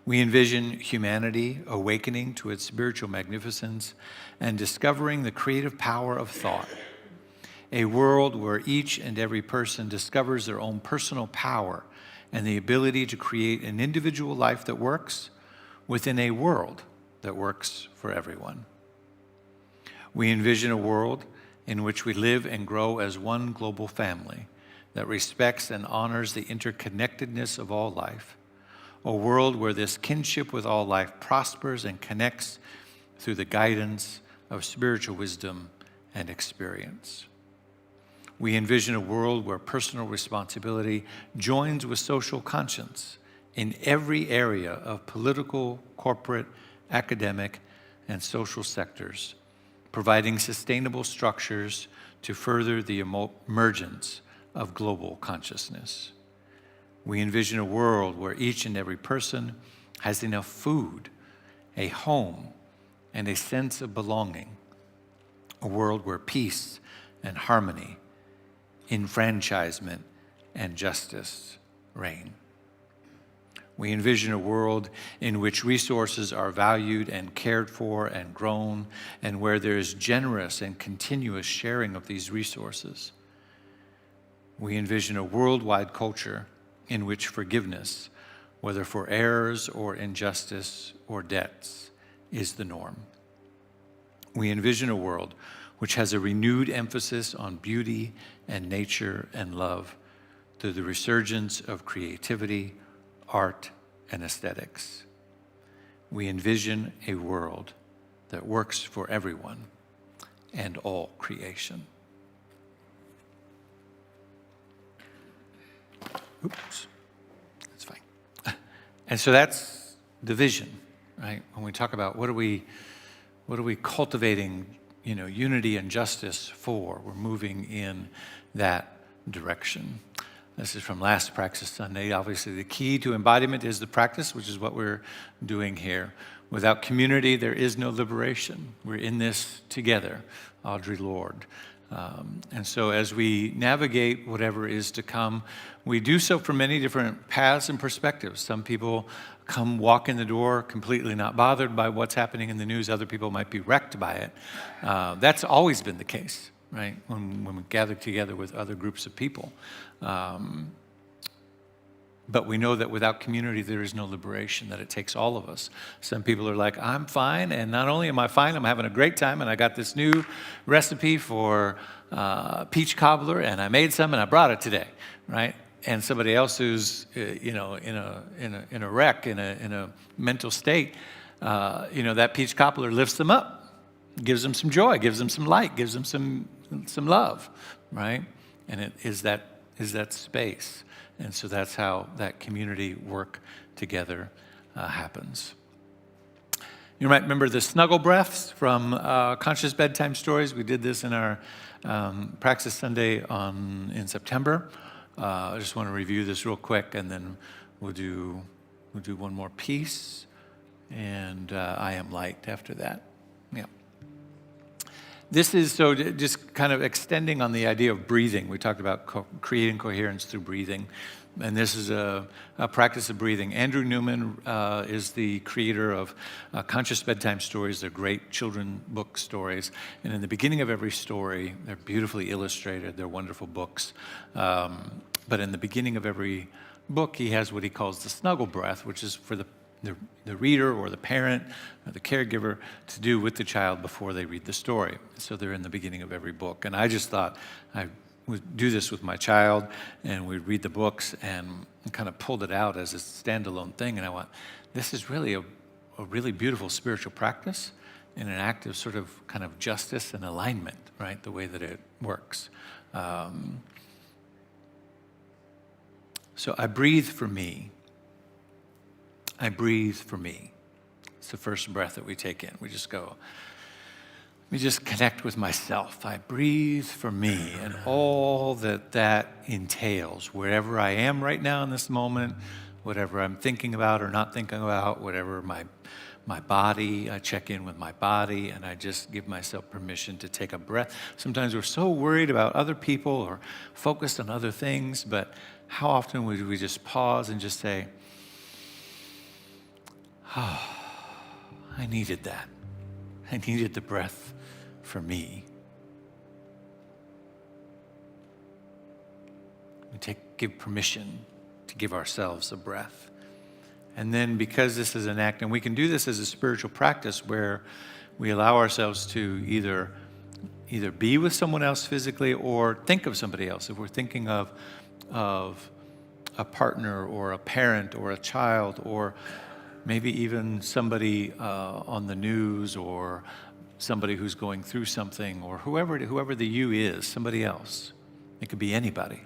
D: We envision humanity awakening to its spiritual magnificence and discovering the creative power of thought, a world where each and every person discovers their own personal power and the ability to create an individual life that works within a world that works for everyone. We envision a world in which we live and grow as one global family that respects and honors the interconnectedness of all life, a world where this kinship with all life prospers and connects through the guidance of spiritual wisdom and experience. We envision a world where personal responsibility joins with social conscience in every area of political, corporate, academic, and social sectors, providing sustainable structures to further the emergence of global consciousness. We envision a world where each and every person has enough food, a home, and a sense of belonging, a world where peace and harmony, enfranchisement and justice reign. We envision a world in which resources are valued and cared for and grown, and where there is generous and continuous sharing of these resources. We envision a worldwide culture in which forgiveness, whether for errors or injustice or debts, is the norm. We envision a world which has a renewed emphasis on beauty and nature and love through the resurgence of creativity, art, and aesthetics. We envision a world that works for everyone and all creation. Oops, that's fine. And so that's the vision, right? When we talk about what are we cultivating, unity and justice for, we're moving in that direction. This is from last Practice Sunday. Obviously, the key to embodiment is the practice, which is what we're doing here. Without community, there is no liberation. We're in this together, Audre Lorde. And so as we navigate whatever is to come, we do so from many different paths and perspectives. Some people walk in the door completely not bothered by what's happening in the news. Other people might be wrecked by it. That's always been the case, right? When we gather together with other groups of people. But we know that without community, there is no liberation, that it takes all of us. Some people are like, I'm fine, and not only am I fine, I'm having a great time, and I got this new recipe for peach cobbler, and I made some, and I brought it today, right? And somebody else who's, in a wreck, in a mental state, that peach cobbler lifts them up, gives them some joy, gives them some light, gives them some love, right? And it is that space. And so that's how that community work together happens. You might remember the snuggle breaths from Conscious Bedtime Stories. We did this in our Praxis Sunday in September. I just want to review this real quick, and then we'll do one more piece, and I Am Light after that. Yeah. This is so just kind of extending on the idea of breathing. We talked about creating coherence through breathing, and this is a practice of breathing. Andrew Newman is the creator of Conscious Bedtime Stories. They're great children book stories, and in the beginning of every story, they're beautifully illustrated. They're wonderful books, but in the beginning of every book, he has what he calls the snuggle breath, which is for the reader or the parent or the caregiver to do with the child before they read the story. So they're in the beginning of every book. And I just thought I would do this with my child, and we'd read the books and kind of pulled it out as a standalone thing. And I went, this is really a really beautiful spiritual practice and an act of sort of kind of justice and alignment, right? The way that it works. So I breathe for me. I breathe for me. It's the first breath that we take in. We just go, let me just connect with myself. I breathe for me and all that entails, wherever I am right now in this moment, whatever I'm thinking about or not thinking about, whatever my body, I check in with my body, and I just give myself permission to take a breath. Sometimes we're so worried about other people or focused on other things, but how often would we just pause and just say, oh, I needed that. I needed the breath for me. We give permission to give ourselves a breath. And then because this is an act, and we can do this as a spiritual practice where we allow ourselves to either be with someone else physically or think of somebody else. If we're thinking of a partner or a parent or a child or maybe even somebody on the news or somebody who's going through something or whoever the you is, somebody else. It could be anybody.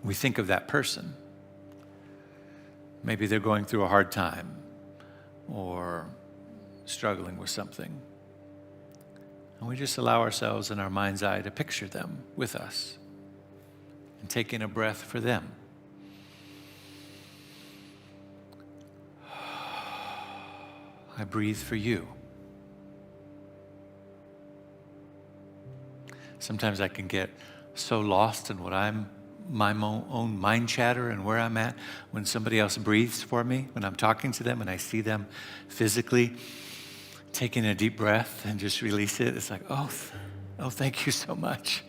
D: We think of that person. Maybe they're going through a hard time or struggling with something. And we just allow ourselves in our mind's eye to picture them with us and take in a breath for them. I breathe for you. Sometimes I can get so lost in what I'm my own mind chatter and where I'm at when somebody else breathes for me, when I'm talking to them and I see them physically taking a deep breath and just release it. It's like, oh, thank you so much,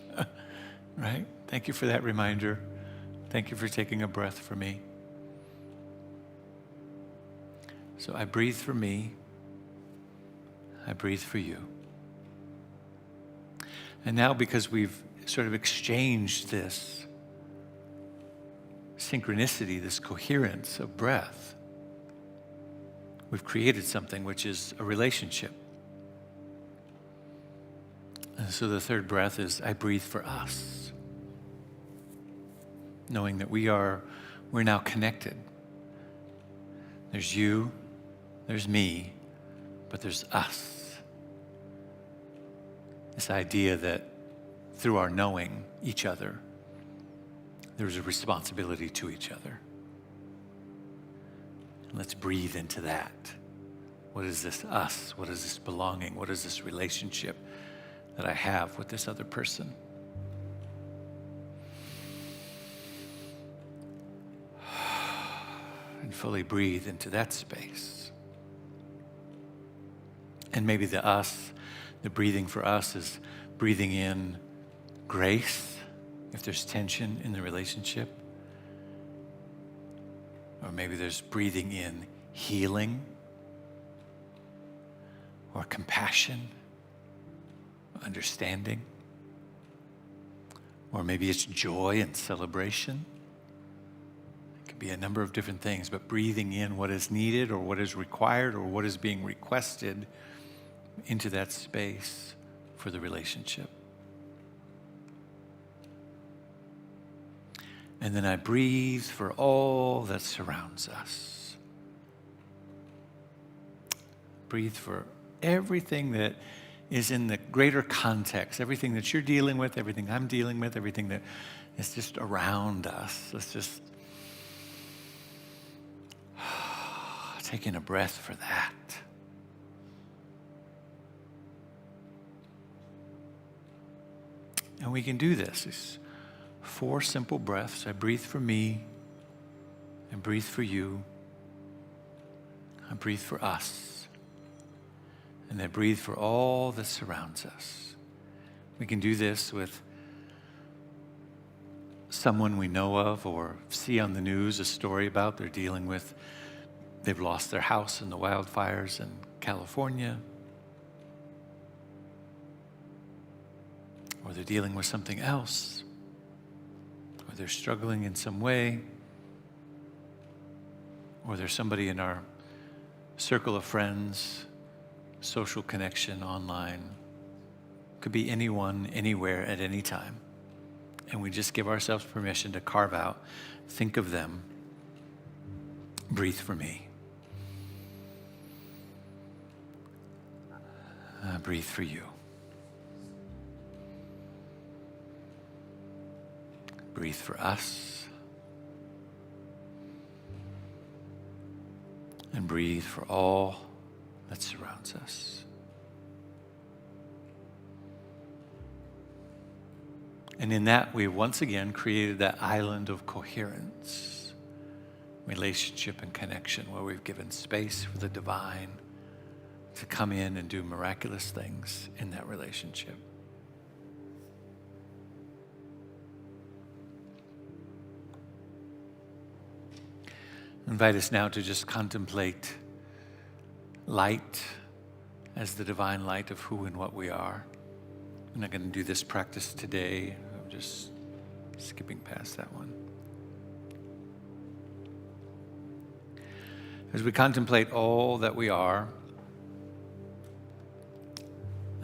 D: right? Thank you for that reminder. Thank you for taking a breath for me. So I breathe for me. I breathe for you. And now, because we've sort of exchanged this synchronicity, this coherence of breath, we've created something which is a relationship. And so the third breath is I breathe for us, knowing that we're now connected. There's you, there's me, but there's us. This idea that through our knowing each other, there's a responsibility to each other. And let's breathe into that. What is this us? What is this belonging? What is this relationship that I have with this other person? And fully breathe into that space. And maybe the breathing for us is breathing in grace if there's tension in the relationship. Or maybe there's breathing in healing or compassion, understanding. Or maybe it's joy and celebration. It could be a number of different things, but breathing in what is needed or what is required or what is being requested into that space for the relationship. And then I breathe for all that surrounds us. Breathe for everything that is in the greater context, everything that you're dealing with, everything I'm dealing with, everything that is just around us. Let's just taking a breath for that. And we can do this. It's 4 simple breaths. I breathe for me. I breathe for you. I breathe for us. And I breathe for all that surrounds us. We can do this with someone we know of or see on the news a story about they've lost their house in the wildfires in California. Or they're dealing with something else, or they're struggling in some way, or there's somebody in our circle of friends, social connection, online. Could be anyone, anywhere, at any time. And we just give ourselves permission to carve out, think of them, breathe for me. Breathe for you. Breathe for us. And breathe for all that surrounds us. And in that, we once again created that island of coherence, relationship and connection, where we've given space for the divine to come in and do miraculous things in that relationship. I invite us now to just contemplate light as the divine light of who and what we are. I'm not going to do this practice today. I'm just skipping past that one. As we contemplate all that we are,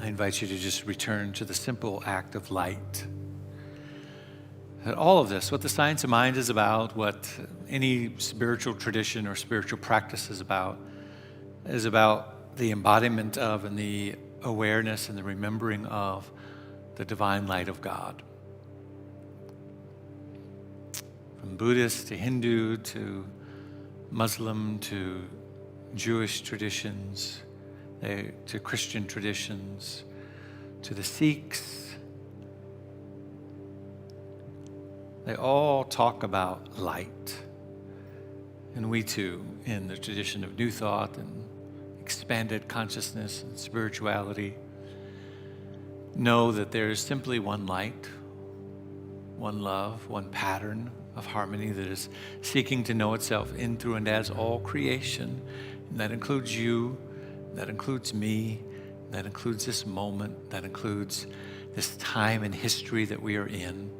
D: I invite you to just return to the simple act of light. That all of this, what the science of mind is about, what any spiritual tradition or spiritual practice is about the embodiment of and the awareness and the remembering of the divine light of God. From Buddhist to Hindu to Muslim to Jewish traditions, to Christian traditions, to the Sikhs, they all talk about light. And we too, in the tradition of New Thought and expanded consciousness and spirituality, know that there is simply one light, one love, one pattern of harmony that is seeking to know itself in, through, and as all creation. And that includes you, that includes me, that includes this moment, that includes this time in history that we are in.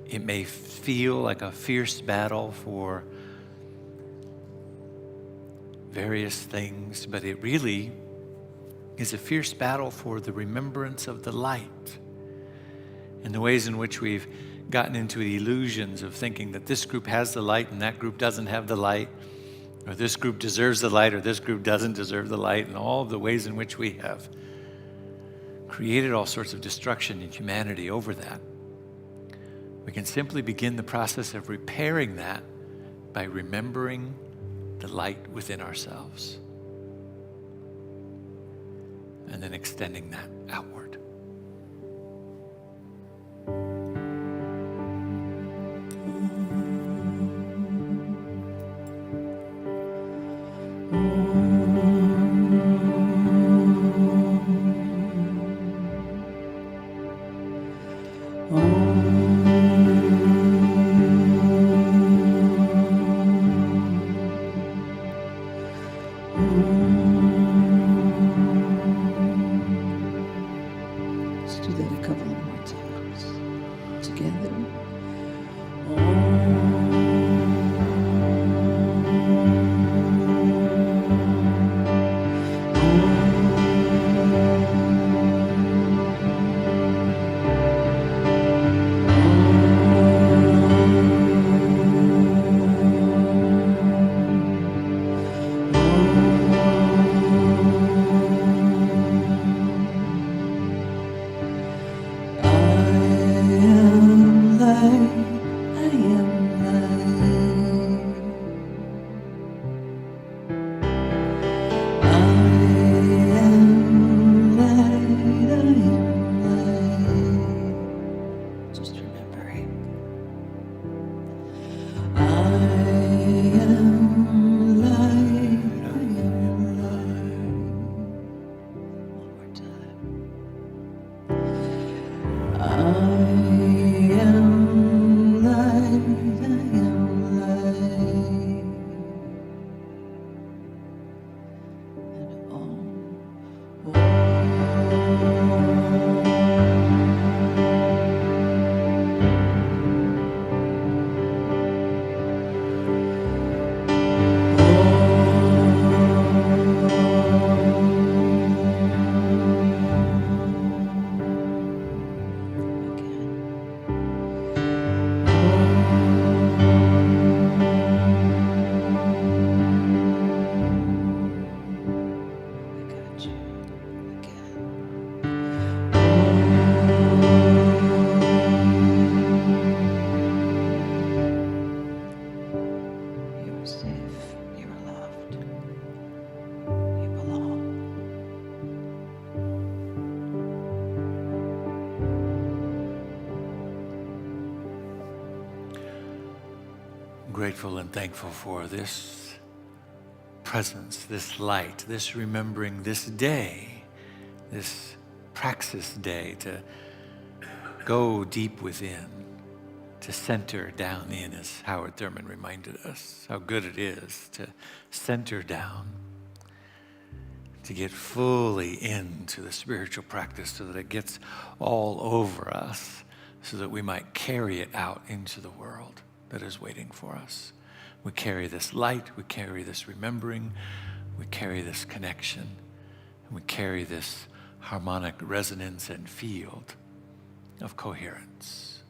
D: It may feel like a fierce battle for various things, but it really is a fierce battle for the remembrance of the light and the ways in which we've gotten into the illusions of thinking that this group has the light and that group doesn't have the light, or this group deserves the light or this group doesn't deserve the light, and all of the ways in which we have created all sorts of destruction in humanity over that. We can simply begin the process of repairing that by remembering the light within ourselves and then extending that outward.
E: Let's do that a couple of more times together. Just remembering. I am light. I am light. One more time. I am light. I am light. And you're safe. You're loved. You belong.
D: I'm grateful and thankful for this presence, this light, this remembering, this day, this praxis day to go deep within, to center down in, as Howard Thurman reminded us, how good it is to center down, to get fully into the spiritual practice so that it gets all over us, so that we might carry it out into the world that is waiting for us. We carry this light, we carry this remembering, we carry this connection, and we carry this harmonic resonance and field of coherence.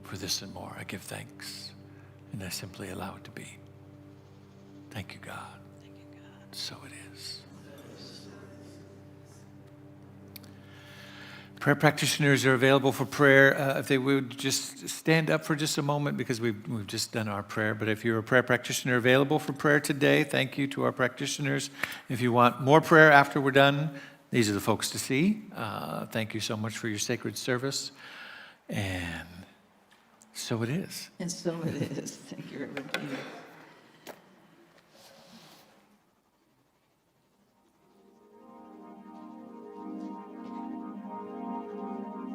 D: For this and more, I give thanks, and I simply allow it to be. Thank you, God.
E: Thank you, God.
D: So it is. Prayer practitioners are available for prayer. If they would just stand up for just a moment, because we've just done our prayer. But if you're a prayer practitioner available for prayer today, thank you to our practitioners. If you want more prayer after we're done, these are the folks to see. Thank you so much for your sacred service. And so it is.
E: And so it is. Thank you, Reverend Peter.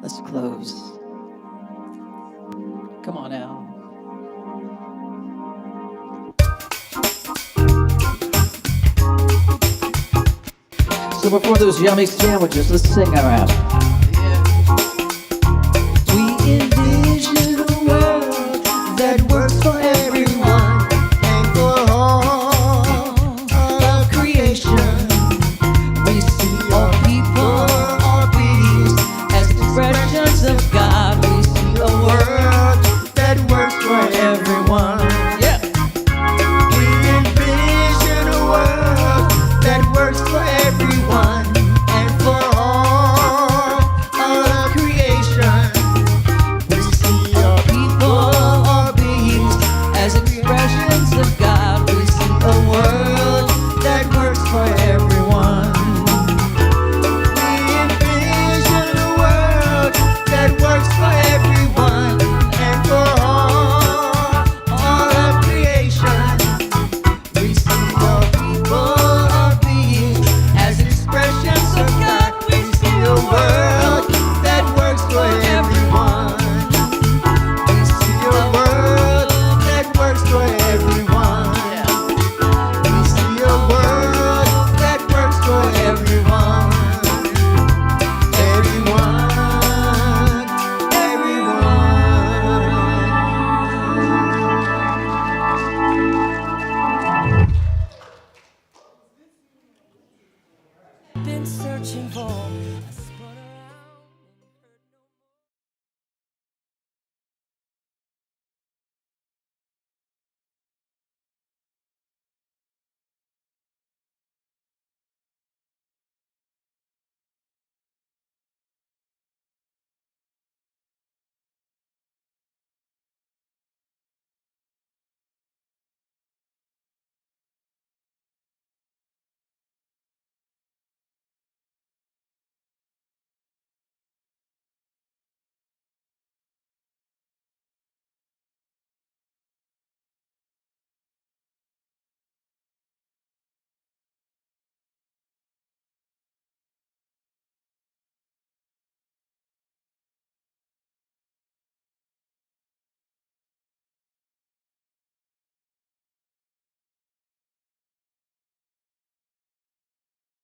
E: Let's close. Come on, Al. So before those yummy sandwiches, let's sing our out.